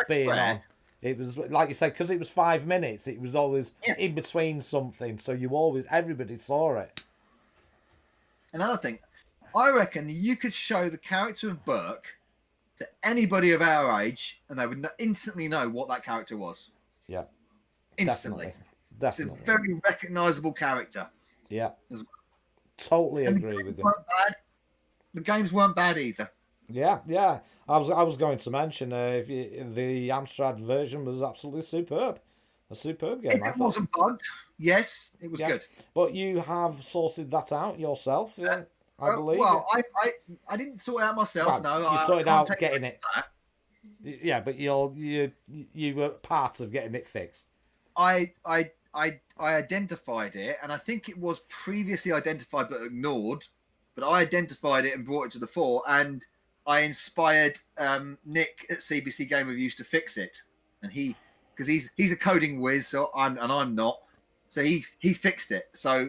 being on. It was like you said, because it was 5 minutes. It was always in between something, so everybody saw it. Another thing, I reckon you could show the character of Burke to anybody of our age, and they would instantly know what that character was. Yeah, instantly. Definitely. It's a very recognisable character. Yeah, totally agree with you. The games weren't bad either. Yeah. I was going to mention the Amstrad version was absolutely superb. A superb game. If it wasn't bugged, yes, it was good. But you have sorted that out yourself, I believe. Well, I didn't sort it out myself. Well, no, you I sorted can't out getting it. Yeah, but you were part of getting it fixed. I identified it, and I think it was previously identified but ignored. But I identified it and brought it to the fore, and I inspired Nick at CBC Game Reviews to fix it, and because he's a coding whiz, so I'm not, so he fixed it. So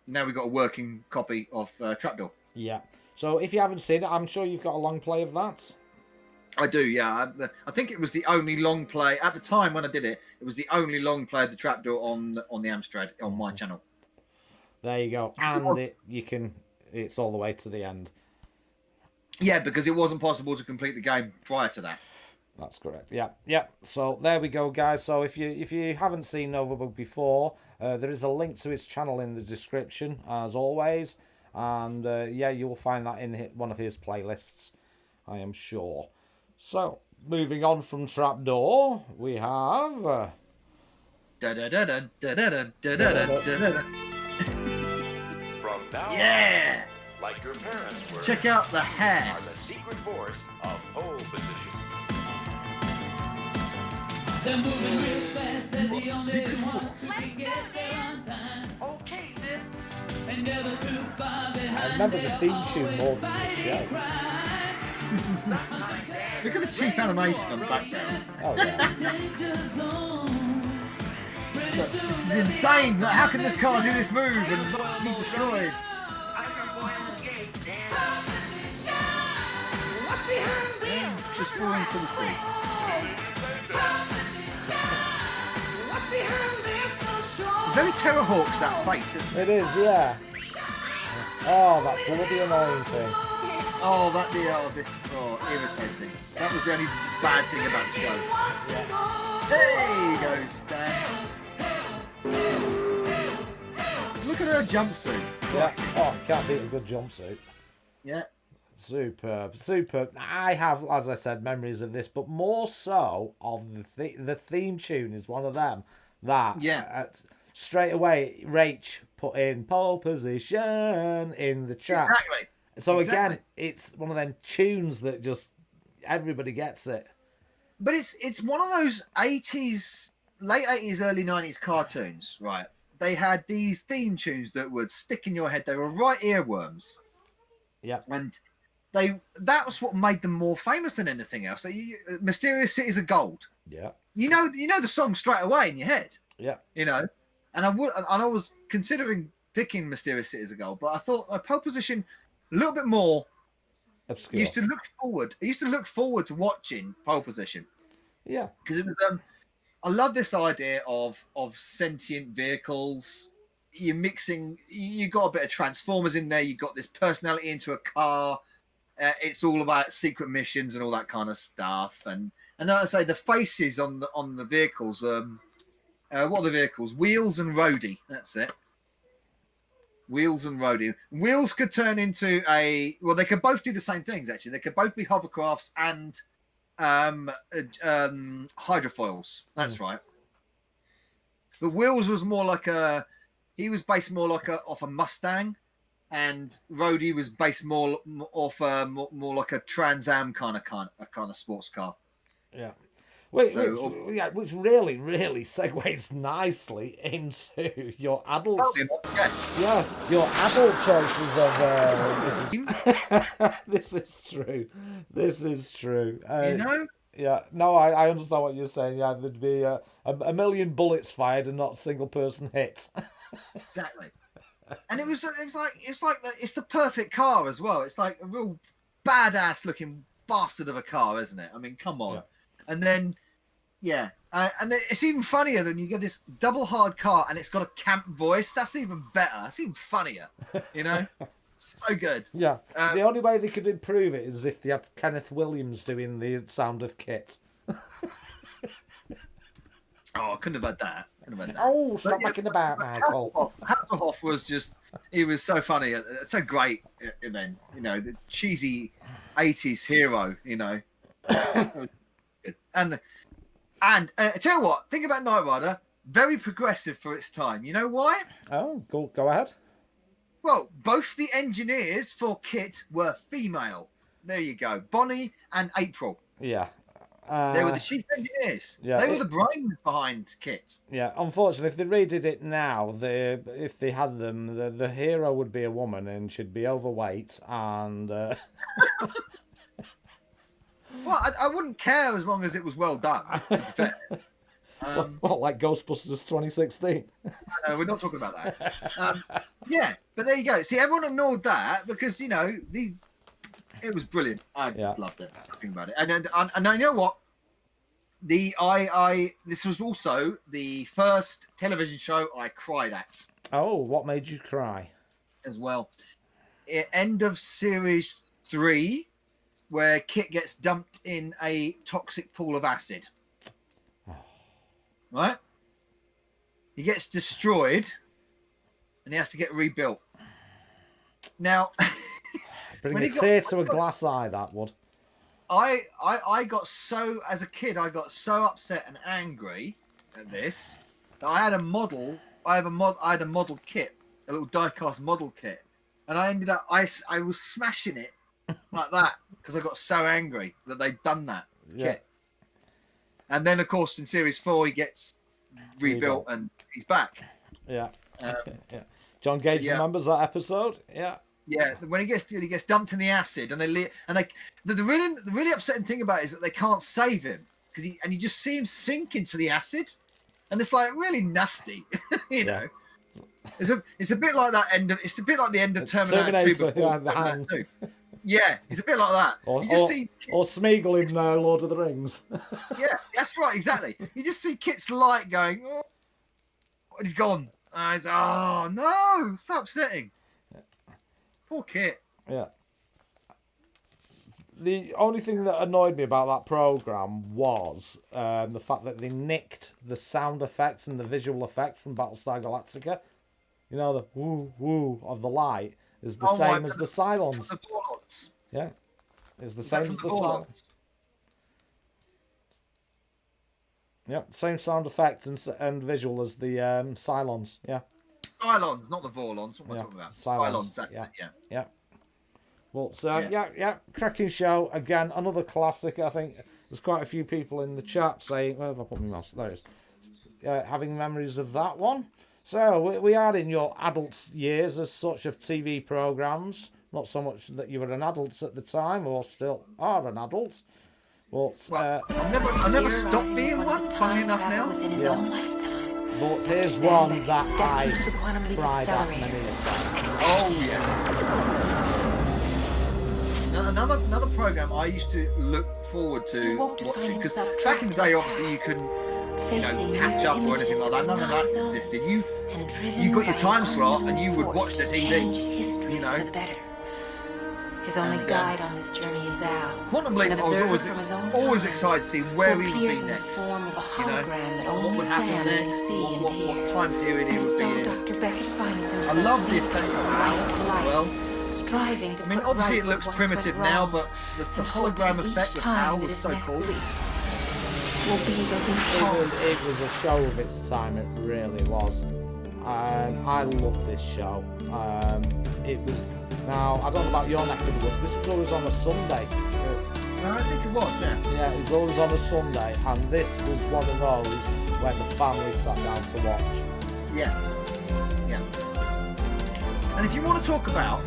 now we've got a working copy of Trapdoor. Yeah. So if you haven't seen it, I'm sure you've got a long play of that. I do, yeah. I think it was the only long play at the time when I did it. It was the only long play of the Trapdoor on the Amstrad on my channel. There you go, and it's all the way to the end. Yeah, because it wasn't possible to complete the game prior to that. That's correct. Yeah. So there we go, guys. So if you haven't seen Novabug before, there is a link to his channel in the description, as always, and you will find that in one of his playlists, I am sure. So moving on from Trapdoor, we have. From now Yeah! on, like your parents were, Check out the hair. are the secret force of pole position. They're moving real fast, they're the only Secret ones Force. who can get there on time. Okay, sis. And never too far behind. I remember the they're theme tune always more than the fighting show. crime. Look at the cheap animation on the background. Oh yeah. Danger zone. Pretty Look, soon this is they'll be insane. Like, how can this car do shine. this move and not be destroyed? Just falling to the sea. Very Terrorhawks, that face, isn't it? It is, yeah. Oh, that bloody annoying thing. Oh, irritating. That was the only bad thing about the show. There you go, Stan. Look at her jumpsuit. Yeah. Oh, can't beat a good jumpsuit. Yeah. Superb, superb. I have, as I said, memories of this, but more so of the theme tune is one of them that straight away Rach put in pole position in the chat. Exactly. So Exactly. again, it's one of them tunes that just everybody gets it. But it's one of those 80s, late 80s, early 90s cartoons, right? They had these theme tunes that would stick in your head. They were right earworms. Yeah. And that was what made them more famous than anything else. So Mysterious Cities of Gold. Yeah. You know the song straight away in your head. Yeah. You know, and I was considering picking Mysterious Cities of Gold, but I thought a pole position a little bit more. Obscure. I used to look forward to watching pole position. Yeah. Because it was I love this idea of sentient vehicles. You're mixing. You got a bit of Transformers in there. You got this personality into a car. It's all about secret missions and all that kind of stuff. And then I say the faces on the vehicles. What are the vehicles? Wheels and Roadie. That's it. Wheels and Roadie. Wheels could turn into they could both do the same things, actually. They could both be hovercrafts and hydrofoils. That's right. But Wheels was more like he was based more like off a Mustang, and Roadie was based more off more like a Trans Am kind of sports car. Yeah. Which really, really segues nicely into your adult. Yes, your adult choices of. This is true. This is true. You know. Yeah. No, I understand what you're saying. Yeah, there'd be a million bullets fired and not a single person hit. Exactly. And it's the perfect car as well. It's like a real badass looking bastard of a car, isn't it? I mean, come on. Yeah. And then, and it's even funnier than you get this double hard car and it's got a camp voice. That's even better. It's even funnier, you know? So good. Yeah. The only way they could improve it is if they had Kenneth Williams doing the sound of Kit. Oh, I couldn't have had that. Oh, stop making about, Michael. Hasselhoff was he was so funny. It's so great. And then, you know, the cheesy 80s hero, you know. And I tell you what, think about Knight Rider, very progressive for its time. You know why? Oh, go ahead. Well, both the engineers for Kit were female. There you go. Bonnie and April. Yeah. They were the chief engineers. Yeah, they were the brains behind Kit. Yeah, unfortunately, if they redid it now, if they had them, the hero would be a woman and she'd be overweight and... Well, I wouldn't care as long as it was well done, to be fair. What, like Ghostbusters 2016? No, we're not talking about that. Yeah, but there you go. See, everyone ignored that because, you know, it was brilliant. I just loved it. Think about it. And you know what? This was also the first television show I cried at. Oh, what made you cry? As well. End of series 3, where Kit gets dumped in a toxic pool of acid. Right? He gets destroyed and he has to get rebuilt. Now, bring a tear to a glass eye, that would. I got so, as a kid, I got so upset and angry at this that I had a model. I had a model kit, a little die-cast model kit, and I ended up I was smashing it like that because I got so angry that they'd done that kit. And then, of course, in series 4, he gets rebuilt and he's back. Yeah. Um, Yeah. John Gage yeah. remembers that episode. Yeah. Yeah, when he gets dumped in the acid, and the really upsetting thing about it is that they can't save him because you just see him sink into the acid, and it's like really nasty, you know. It's a bit like that end of it's a bit like the end of Terminator 2 before Terminator 2. Yeah, it's a bit like that. Or Smeagol in Lord of the Rings. Yeah, that's right, exactly. You just see Kit's light going, oh, and he's gone. Oh no, it's so upsetting. Poor Kit. Yeah. The only thing that annoyed me about that program was the fact that they nicked the sound effects and the visual effect from Battlestar Galactica. You know, the woo woo of the light is the same as the Cylons. The Vorlons. Yeah, it's the same as the Cylons. Yep, same sound effects and visual as the Cylons. Yeah. Cylons, not the Vorlons. What am I talking about? Cylons, that's it, yeah. Yeah. Well, so, yeah, cracking show. Again, another classic. I think there's quite a few people in the chat saying, where have I put my mouse? There it is. Having memories of that one. So, we are in your adult years as such of TV programmes. Not so much that you were an adult at the time or still are an adult. But, I've never stopped being one, funny enough now. But here's one that I cried at many a time. Oh, yes. Another program I used to look forward to watching, because back in the day, obviously, you couldn't catch up or anything like that. None of that existed. You got your time slot and you would watch the TV, you know. His only guide on this journey is Al. Quantum Leap, I was always excited to see where he would be next. What would happen next, what time period he would be in. I love the effect of Al as well. I mean, obviously it looks primitive now, but the hologram effect of Al was so cool. It was a show of its time, it really was. I loved this show. It was... Now, I don't know about your neck of the woods. This was always on a Sunday. No, I think it was, yeah. Yeah, it was always on a Sunday, and this was one of those where the family sat down to watch. Yeah. Yeah. And if you want to talk about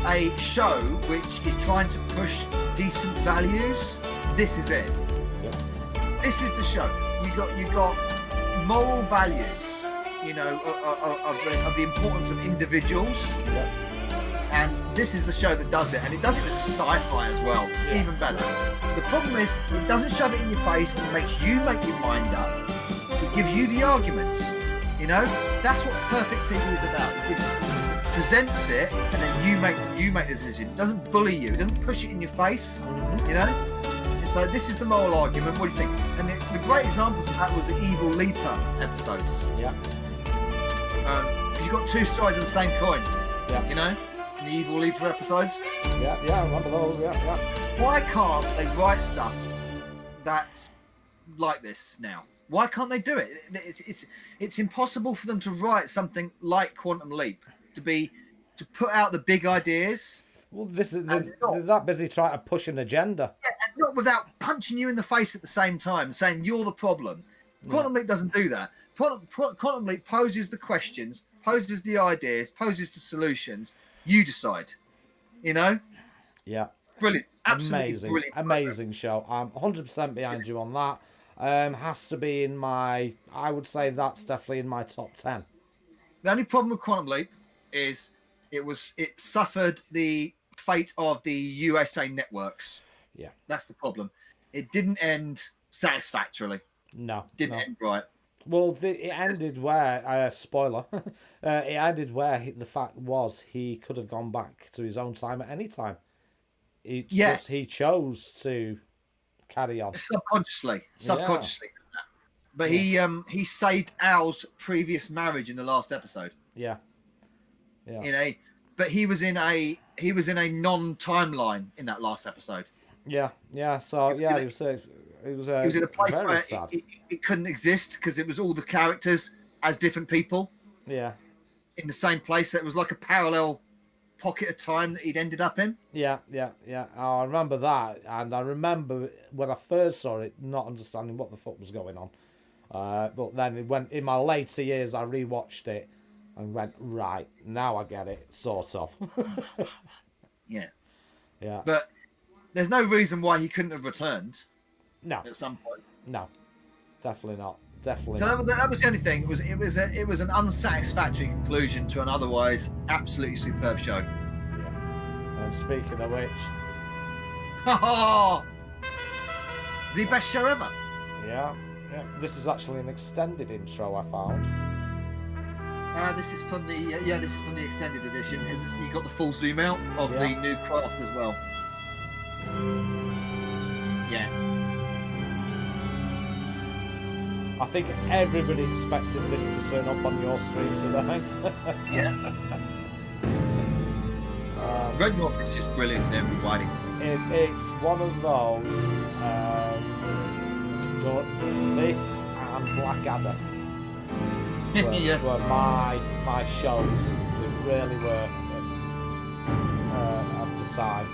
a show which is trying to push decent values, this is it. Yeah. This is the show. You got moral values, you know, of the importance of individuals. Yeah. And this is the show that does it, and it does it with sci-fi as well, even better. The problem is, it doesn't shove it in your face and makes you make your mind up. It gives you the arguments, you know? That's what perfect TV is about. It presents it, and then you make the decision. It doesn't bully you, it doesn't push it in your face, you know? It's like, this is the moral argument, what do you think? And the great examples of that was the Evil Leaper episodes. Yeah. Because you've got two sides of the same coin, yeah. You know? The Evil Leaper episodes. Yeah, I remember those, yeah. Why can't they write stuff that's like this now? Why can't they do it? It's impossible for them to write something like Quantum Leap, to put out the big ideas. Well, they're that busy trying to push an agenda. Yeah, and not without punching you in the face at the same time, saying you're the problem. Quantum Leap doesn't do that. Quantum Leap poses the questions, poses the ideas, poses the solutions. You decide, you know? Yeah. Brilliant. Absolutely brilliant. Amazing show. I'm 100% behind you on that. Has to be in I would say that's definitely in my top 10. The only problem with Quantum Leap is it suffered the fate of the USA networks. Yeah. That's the problem. It didn't end satisfactorily. No. Didn't end right. Well, it ended where, spoiler, it ended where the fact was he could have gone back to his own time at any time. He chose to carry on. Subconsciously. Yeah. But he saved Al's previous marriage in the last episode. Yeah. But he was in a non-timeline in that last episode. Yeah. So yeah, he was in a place where it couldn't exist because it was all the characters as different people. Yeah. In the same place, so it was like a parallel pocket of time that he'd ended up in. Yeah. I remember that, and I remember when I first saw it, not understanding what the fuck was going on. But then in my later years, I rewatched it and went, right, now I get it, sort of. Yeah. Yeah. But there's no reason why he couldn't have returned No. at some point. No. Definitely not. Definitely So not. that was the only thing. It was an unsatisfactory conclusion to an otherwise absolutely superb show. Yeah. And speaking of which, the best show ever. yeah, this is actually an extended intro I found. This is from the extended edition. You got the full zoom out of the new craft as well. Yeah. I think everybody expected this to turn up on your streams tonight. Yeah. Red Dwarf is just brilliant, everybody. It's one of those. This and Blackadder were my shows. They really were at the time.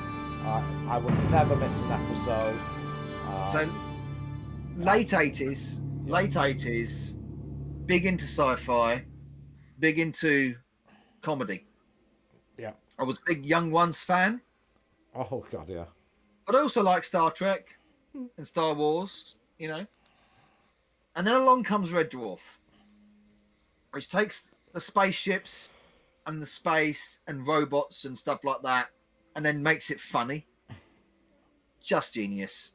I would never miss an episode. So late 80s, big into sci-fi, big into comedy. Yeah. I was a big Young Ones fan, Oh god, yeah. but I also like Star Trek and Star Wars, you know. And then along comes Red Dwarf, which takes the spaceships and the space and robots and stuff like that, and then makes it funny. Just genius.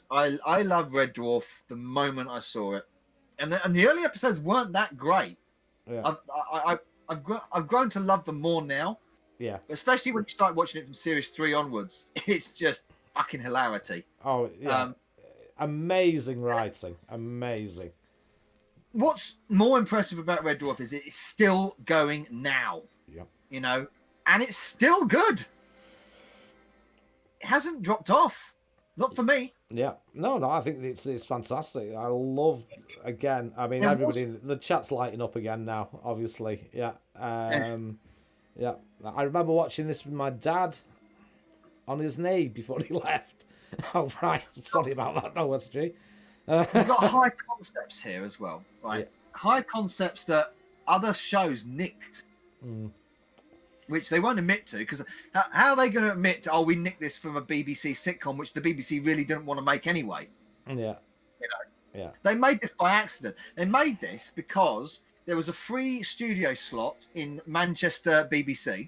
I love Red Dwarf the moment I saw it, and the early episodes weren't that great. Yeah. I've grown to love them more now. Yeah. Especially when you start watching it from series 3 onwards, it's just fucking hilarity. Oh yeah. Amazing writing. Amazing. What's more impressive about Red Dwarf is it's still going now. Yeah. You know, and it's still good. It hasn't dropped off. Not for me. Yeah, no, I think it's fantastic. I love, again, I mean, everybody, the chat's lighting up again now, obviously. Yeah. Yeah. I remember watching this with my dad on his knee before he left. Oh, right. Sorry about that. No, that's true. You've got high concepts here as well, right? Yeah. High concepts that other shows nicked. Which they won't admit to, because how are they going to admit to, we nicked this from a BBC sitcom, which the BBC really didn't want to make anyway? Yeah. You know? Yeah. They made this by accident. They made this because there was a free studio slot in Manchester BBC,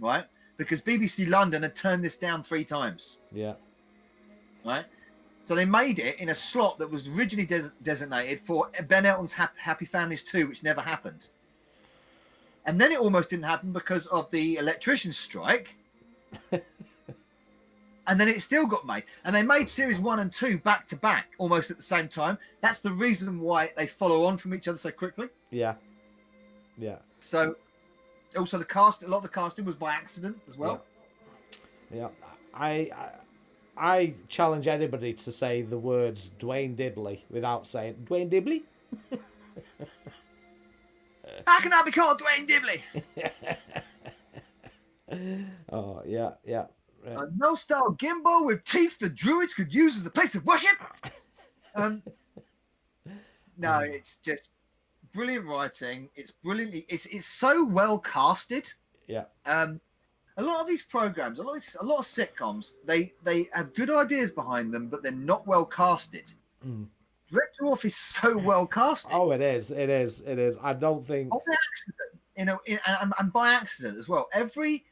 right? Because BBC London had turned this down 3 times. Yeah. Right? So they made it in a slot that was originally designated for Ben Elton's Happy Families 2, which never happened. And then it almost didn't happen because of the electrician strike. And then it still got made. And they made series 1 and 2 back to back, almost at the same time. That's the reason why they follow on from each other so quickly. Yeah. Yeah. So, also a lot of the casting was by accident as well. Yeah. I challenge anybody to say the words Dwayne Dibley without saying Dwayne Dibley. How can I be called Dwayne Dibley? Oh, yeah. A no-style gimbal with teeth the druids could use as a place of worship. No, it's just brilliant writing. It's so well casted. Yeah. A lot of these programs, a lot of sitcoms, they have good ideas behind them, but they're not well casted. Red Dwarf is so well casted. Oh, it is. I don't think by accident, and by accident as well. Every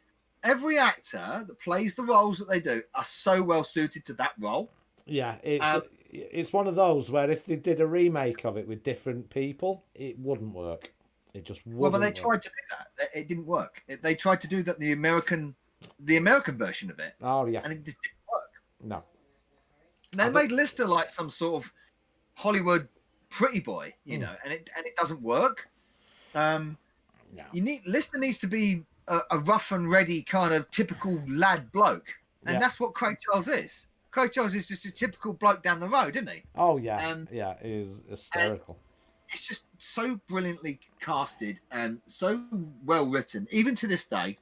actor that plays the roles that they do are so well suited to that role. Yeah, it's one of those where if they did a remake of it with different people, it wouldn't work. It just wouldn't. Well, but they tried to do that. It didn't work. They tried to do that the American version of it. Oh yeah, and it just didn't work. No. And they made Lister like some sort of Hollywood pretty boy, you know, and it doesn't work. No. Lister needs to be a rough and ready kind of typical lad bloke, and that's what Craig Charles is. Craig Charles is just a typical bloke down the road, isn't he? Oh yeah, yeah, it is hysterical. It's just so brilliantly casted and so well written. Even to this day,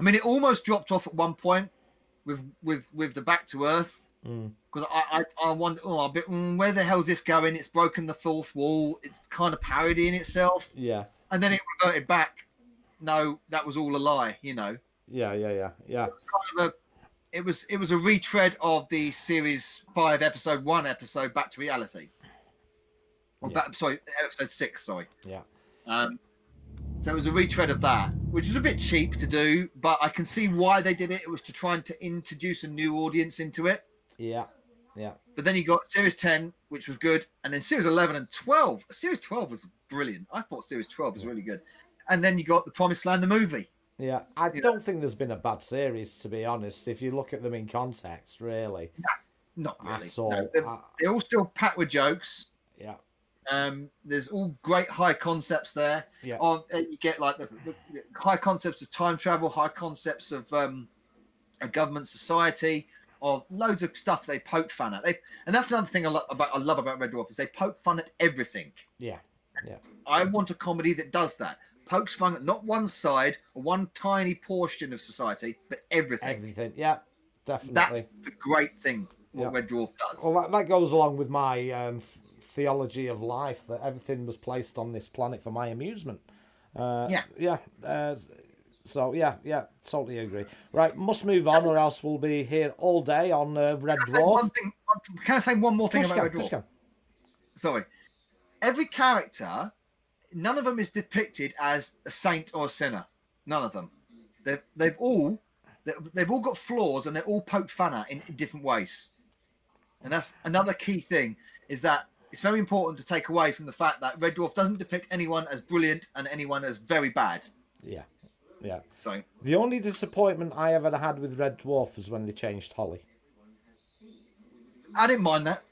I mean, it almost dropped off at one point with the Back to Earth. Because I wonder, where the hell's this going? It's broken the fourth wall. It's kind of parodying itself. Yeah. And then it reverted back. No, that was all a lie, Yeah. It was a retread of the series 5, episode 1 episode Back to Reality. Episode 6. Sorry. Yeah. So it was a retread of that, which was a bit cheap to do, but I can see why they did it. It was to try and to introduce a new audience into it. Yeah. But then you got Series 10, which was good, and then Series 11 and 12. Series 12 was brilliant. I thought Series 12 was really good. And then you got The Promised Land, the movie. Yeah, I don't think there's been a bad series, to be honest, if you look at them in context, really. No, not really. At all. No, they're all still packed with jokes. Yeah. There's all great high concepts there. Yeah. You get like the high concepts of time travel, high concepts of a government society, of loads of stuff they poke fun at. And that's another thing I love about Red Dwarf is they poke fun at everything. Yeah. I want a comedy that does that. Pokes fun at not one side or one tiny portion of society, but everything. Everything, yeah, definitely. That's the great thing what Red Dwarf does. Well, that goes along with my theology of life, that everything was placed on this planet for my amusement. So, totally agree. Right, must move on or else we'll be here all day on Red Dwarf. Can I say one more thing about Red Dwarf? Sorry. Every character, none of them is depicted as a saint or a sinner. None of them. They've all got flaws and they're all poked fun at in different ways. And that's another key thing, is that it's very important to take away from the fact that Red Dwarf doesn't depict anyone as brilliant and anyone as very bad. Yeah. So the only disappointment I ever had with Red Dwarf was when they changed Holly. I didn't mind that.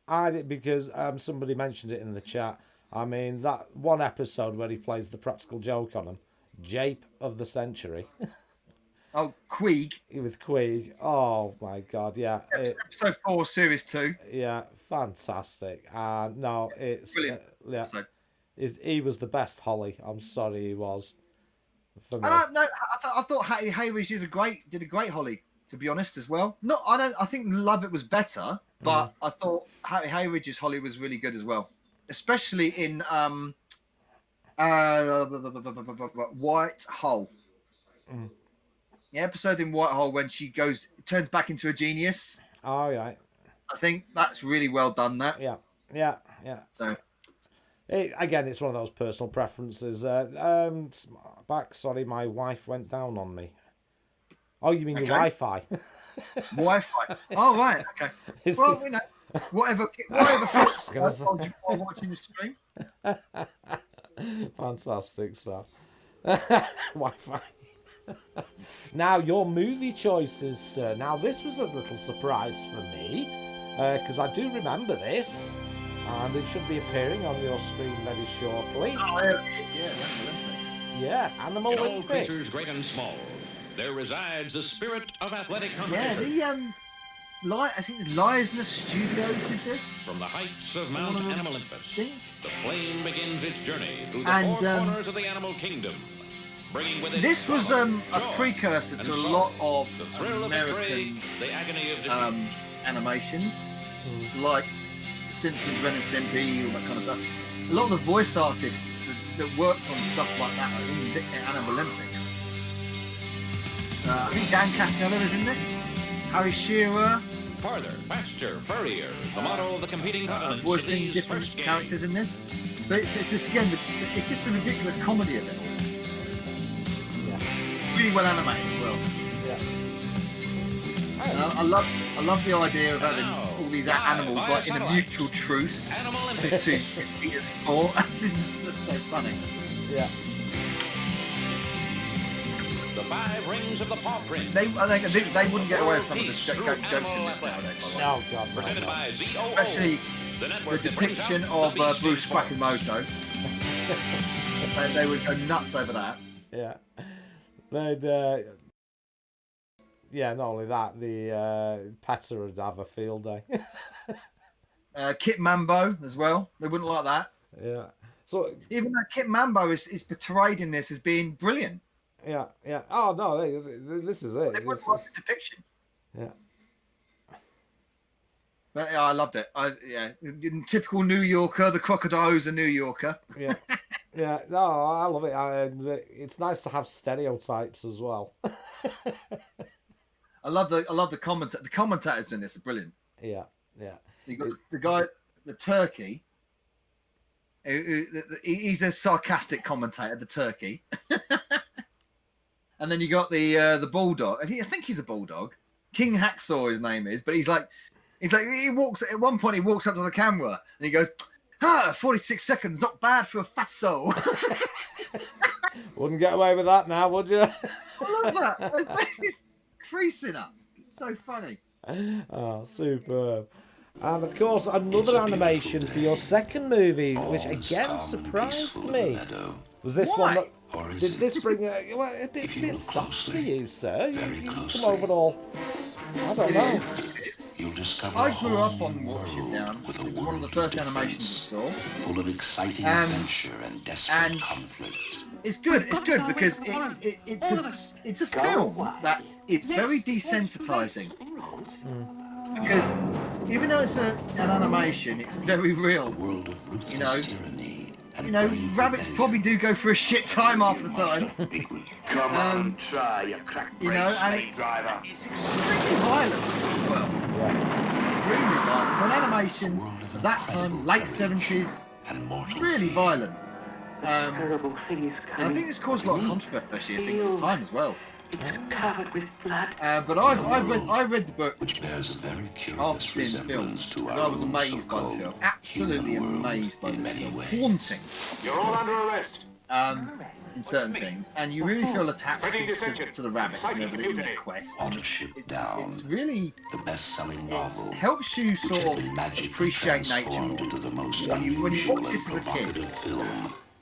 I did, because somebody mentioned it in the chat. I mean, that one episode where he plays the practical joke on him, Jape of the Century. Oh, Queeg. With Queeg. Oh, my God, yeah. Episode 4, Series 2. Yeah, fantastic. No, it's... Brilliant. He was the best Holly. I'm sorry, he was. For me. I thought Hattie Hayridge did a great Holly, to be honest, as well. I think Lovett was better, but I thought Hattie Hayridge's Holly was really good as well. Especially in White Hole. The episode in White Hole when she turns back into a genius. Oh, yeah. I think that's really well done, that. Yeah. So... Again, it's one of those personal preferences. Sorry, my wife went down on me. Oh, you mean your Wi-Fi? Wi-Fi. Oh, right. Okay. Well, you know, whatever fits while watching the stream. Fantastic stuff. Wi-Fi. Now, your movie choices, sir. Now, this was a little surprise for me, because I do remember this. And it should be appearing on your screen very shortly. Oh, there it is. Yeah, Animal In all Olympics. creatures, great and small, there resides the spirit of athletic competition. Yeah, I think Liesner Studios did this. From the heights of Mount Animal Olympus, the plane begins its journey through the four corners of the animal kingdom, bringing with it this was a joy, precursor to a lot of the thrill American of betrayal, the agony of defeat. animations, like Simpsons, Ren and Stimpy, all that kind of stuff. A lot of the voice artists that worked on stuff like that are in Animal Olympics. I think Dan Castanella is in this. Harry Shearer. Farther, faster, furrier, the motto of the competing continents. Voicing different characters in this. But it's just, again, it's just the ridiculous comedy of it all. Yeah. It's really well animated as well. Yeah. I love the idea of having all these animals like in a mutual truce to beat a sport. That's so funny. Yeah. The 5 rings of the paw print. I think they wouldn't get away with some of the jokes in this nowadays. Oh God, presented by ZOO. Especially the depiction of Bruce Quackenmoto. They would go nuts over that. Yeah. They'd. Yeah, not only that, the Petter would have a field day. Kit Mambo as well. They wouldn't like that. Yeah. So even though Kit Mambo is portrayed in this as being brilliant. Yeah. Oh no, this is it. It was This like a depiction. yeah. But yeah, I loved it. In typical New Yorker, the crocodile's a New Yorker. Yeah. Yeah, no, I love it. And it's nice to have stereotypes as well. I love the commentators. The commentators in this are brilliant. Yeah. You got the guy, the turkey. He's a sarcastic commentator, the turkey. And then you got the bulldog. I think he's a bulldog. King Hacksaw, his name is, but he walks at one point. He walks up to the camera and he goes, 46 seconds, not bad for a fatso. Wouldn't get away with that now, would you? I love that. He's creasing up. It's so funny. Oh, superb. And of course, another animation for your second movie, which again surprised me. Was this one that... Did this bring a bit soft for you, sir? You come over all... I don't know. I grew up on Watch It Down. It was one of the first animations I saw. Full of exciting adventure and desperate conflict. It's good because it's a film that it's very desensitizing. Because even though it's an animation, it's very real. You know, rabbits probably do go for a shit time half the time. Come on, try your crack brake, driver. It's extremely violent as well. Extremely violent. For an animation of that time, late 70s, really violent. Terrible thing is coming. And I think this caused a lot of controversy, I think, at the time as well. It's covered with blood. But I read the book which bears a very after seeing the film, because I was amazed by the film. Absolutely amazed by the film. Haunting. You're all under arrest. In certain things, and you really feel attached to the rabbits and everything in their quest. It's really the best-selling novel. It helps you sort of appreciate nature more. When you watch this as a kid,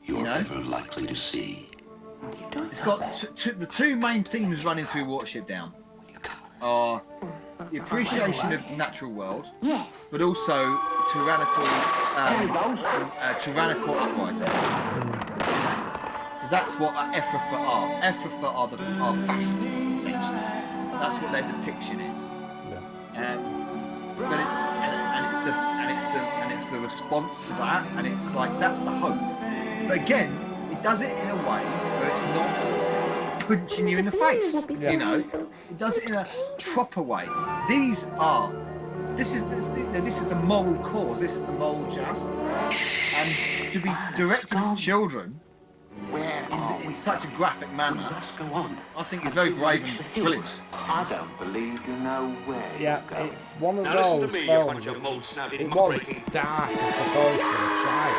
you're ever likely to see. It's got the two main themes running through Watch It Down are the appreciation of the natural world, but also tyrannical uprisings. Because that's what Efrafa are. Efrafa are fascists, essentially. That's what their depiction is. But it's the response to that, and it's like that's the hope. But again, it does it in a way where it's not punching you in the face. You know, it does it in a proper way. This is the moral cause. This is the moral just, and to be directed at children in such a graphic manner, I think is very brave and brilliant. I don't believe you know where. Yeah, it's one of those films. It was dark, I suppose, for a child.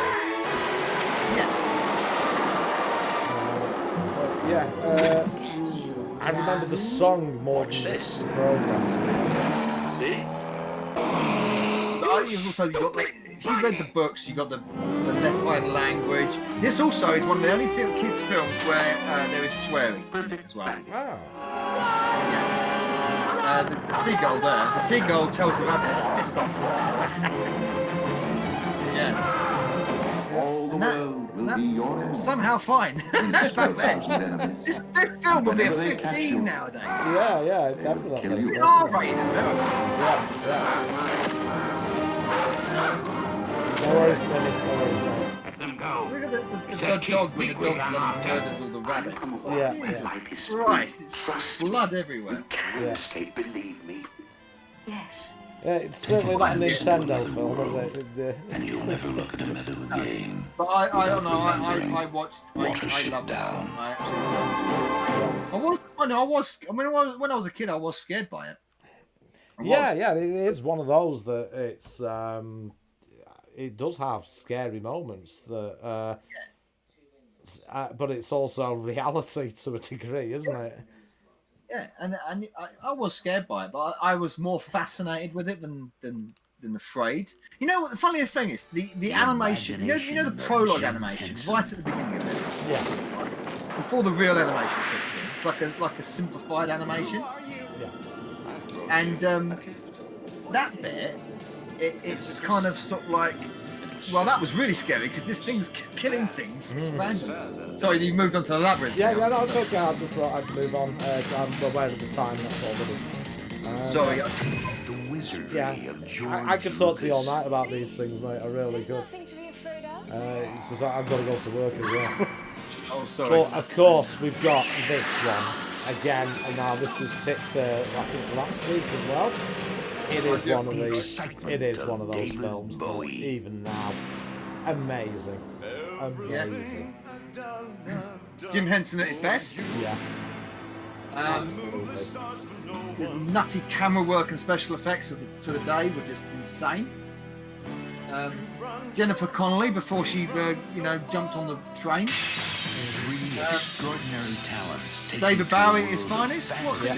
I remember the song more than the program. See? If you read the books, you got the Lepine language. This also is one of the only kids' films where there is swearing as well. Wow. The seagull there. The seagull tells the rabbits to piss off. All the world will be yours. Somehow fine. Back then. This film would be a 15 nowadays. Yeah, definitely. It's R-rated in America. No worries, Sonny. No worries, mate. Let them go. Look at the dog when the dog murders all the rabbits. It's like, Jesus Christ, it's blood everywhere. Escape, believe me. Yes. Yeah, it's certainly not a Nintendo film, is it? And you'll never look at a meadow again. But I don't know. I watched. I Watership love this film. Down. I actually love this film. When I was a kid, I was scared by it. Yeah, it is one of those that it's it does have scary moments that, but it's also reality to a degree, isn't it? Yeah, and I was scared by it, but I was more fascinated with it than afraid. You know what the funny thing is? The animation. You know the prologue animation right at the beginning of it. Yeah. Before the real animation kicks in, it's like a simplified animation. Yeah. And that bit, it's kind of sort of like Well, that was really scary because this thing's killing things. It's random. Sorry, you moved on to the labyrinth. Yeah, now. yeah, no, it's okay. I just thought I'd move on. I'm aware of the time, that's all. Sorry. The wizardry of George I could talk to you all Lucas. night about these things, mate. I really could. Nothing to be afraid of. It's just that I've got to go to work as well. Oh, sorry. But of course, we've got this one again, and now this was picked, I think, last week as well. It is one of these. It is one of those films that, even now, amazing, amazing. Jim Henson at his best. Yeah. The nutty camera work and special effects for the day were just insane. Jennifer Connelly before she, jumped on the train. Three extraordinary talents. David Bowie at his finest. What, Yeah.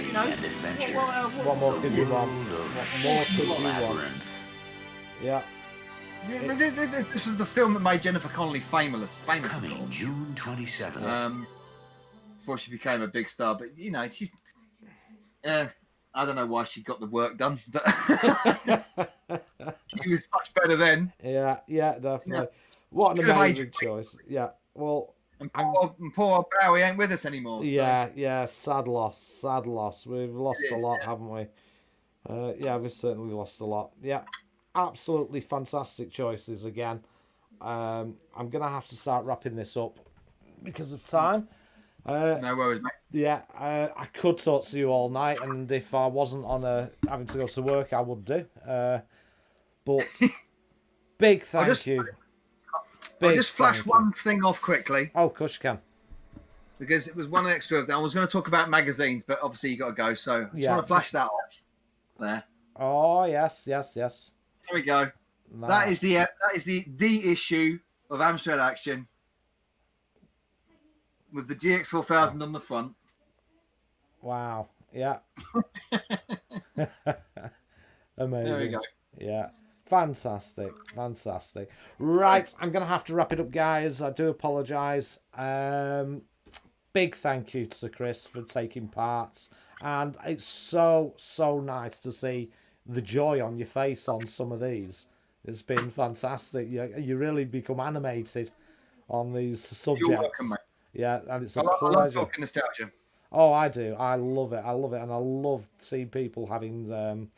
What more could you want? What more could you want? Yeah. This was the film that made Jennifer Connelly famous. Coming June 27th. Before she became a big star, but she's. I don't know why she got the work done, but she was much better then. Yeah, definitely. Yeah. What an Could have amazing aged choice. Yeah, well. And poor Bowie ain't with us anymore. So. Yeah, sad loss. We've lost a lot, haven't we? We've certainly lost a lot. Yeah, absolutely fantastic choices again. I'm going to have to start wrapping this up because of time. No worries, mate. Yeah, I could talk to you all night, and if I wasn't having to go to work, I would do. But big thank you. I'll just flash one thing off quickly. Oh, of course you can. Because it was one extra. I was going to talk about magazines, but obviously you got to go. So I just want to flash that off. There. Oh yes. There we go. No. That is the issue of Amstrad Action with the GX4000 on the front. Wow. Yeah. Amazing. There we go. Yeah. Fantastic. Right, I'm going to have to wrap it up, guys. I do apologise. Big thank you to Chris for taking part. And it's so nice to see the joy on your face on some of these. It's been fantastic. You really become animated on these subjects. You're welcome, mate. Yeah, and it's a pleasure. I love talking nostalgia. Oh, I do. I love it. And I love seeing people having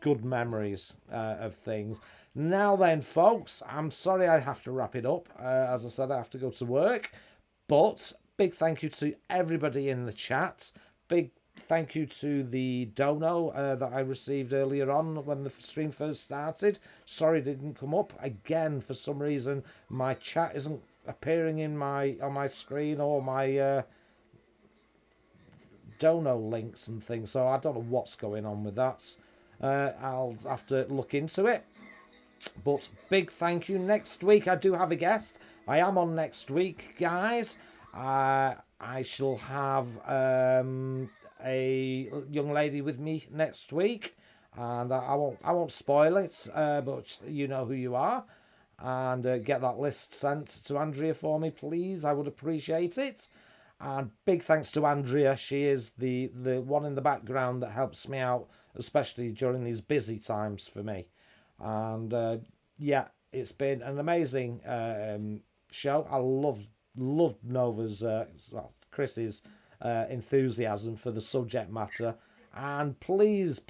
good memories of things. Now then, folks, I'm sorry I have to wrap it up. As I said, I have to go to work. But big thank you to everybody in the chat. Big thank you to the dono that I received earlier on when the stream first started. Sorry it didn't come up. Again, for some reason, my chat isn't appearing on my screen or my dono links and things. So I don't know what's going on with that. I'll have to look into it. But big thank you. Next week I do have a guest. I am on next week, guys. I shall have a young lady with me next week, and I won't spoil it. But you know who you are, and get that list sent to Andrea for me, please. I would appreciate it. And big thanks to Andrea. She is the one in the background that helps me out, especially during these busy times for me. And it's been an amazing show. I loved Nova's, Chris's enthusiasm for the subject matter. And please,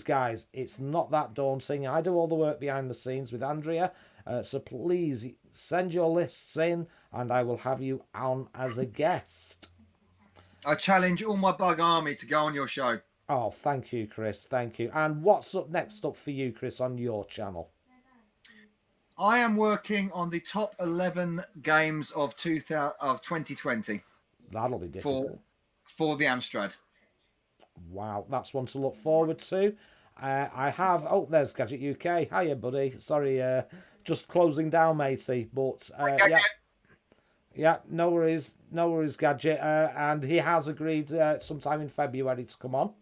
guys, it's not that daunting. I do all the work behind the scenes with Andrea. So please send your lists in and I will have you on as a guest. I challenge all my bug army to go on your show. Oh, thank you, Chris. Thank you. And what's up next up for you, Chris, on your channel? I am working on the top 11 games of 2020. That'll be difficult. For the Amstrad. Wow, that's one to look forward to. I have... Oh, there's Gadget UK. Hiya, buddy. Sorry, just closing down, matey. But, yeah, no worries, Gadget. And he has agreed sometime in February to come on.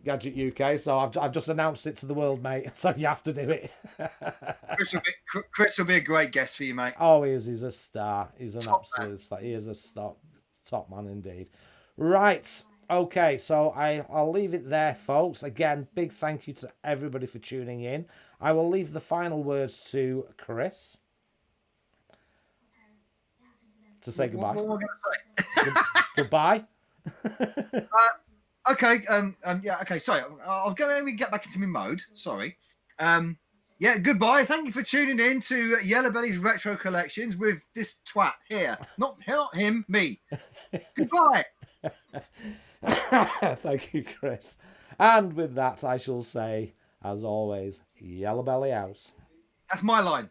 Gadget UK, so I've just announced it to the world, mate. So you have to do it. Chris will be a great guest for you, mate. Oh, he is. He's a star. He's an absolute star. He is a top man indeed. Right, Okay, so I'll leave it there, folks. Again, big thank you to everybody for tuning in. I will leave the final words to Chris to say goodbye. What am I going to say? Goodbye. Okay. Yeah. Okay. Sorry. I'll go and get back into my mode. Sorry. Yeah. Goodbye. Thank you for tuning in to Yellowbelly's Retro Collections with this twat here. Not him. Me. Goodbye. Thank you, Chris. And with that, I shall say, as always, Yellowbelly out. That's my line.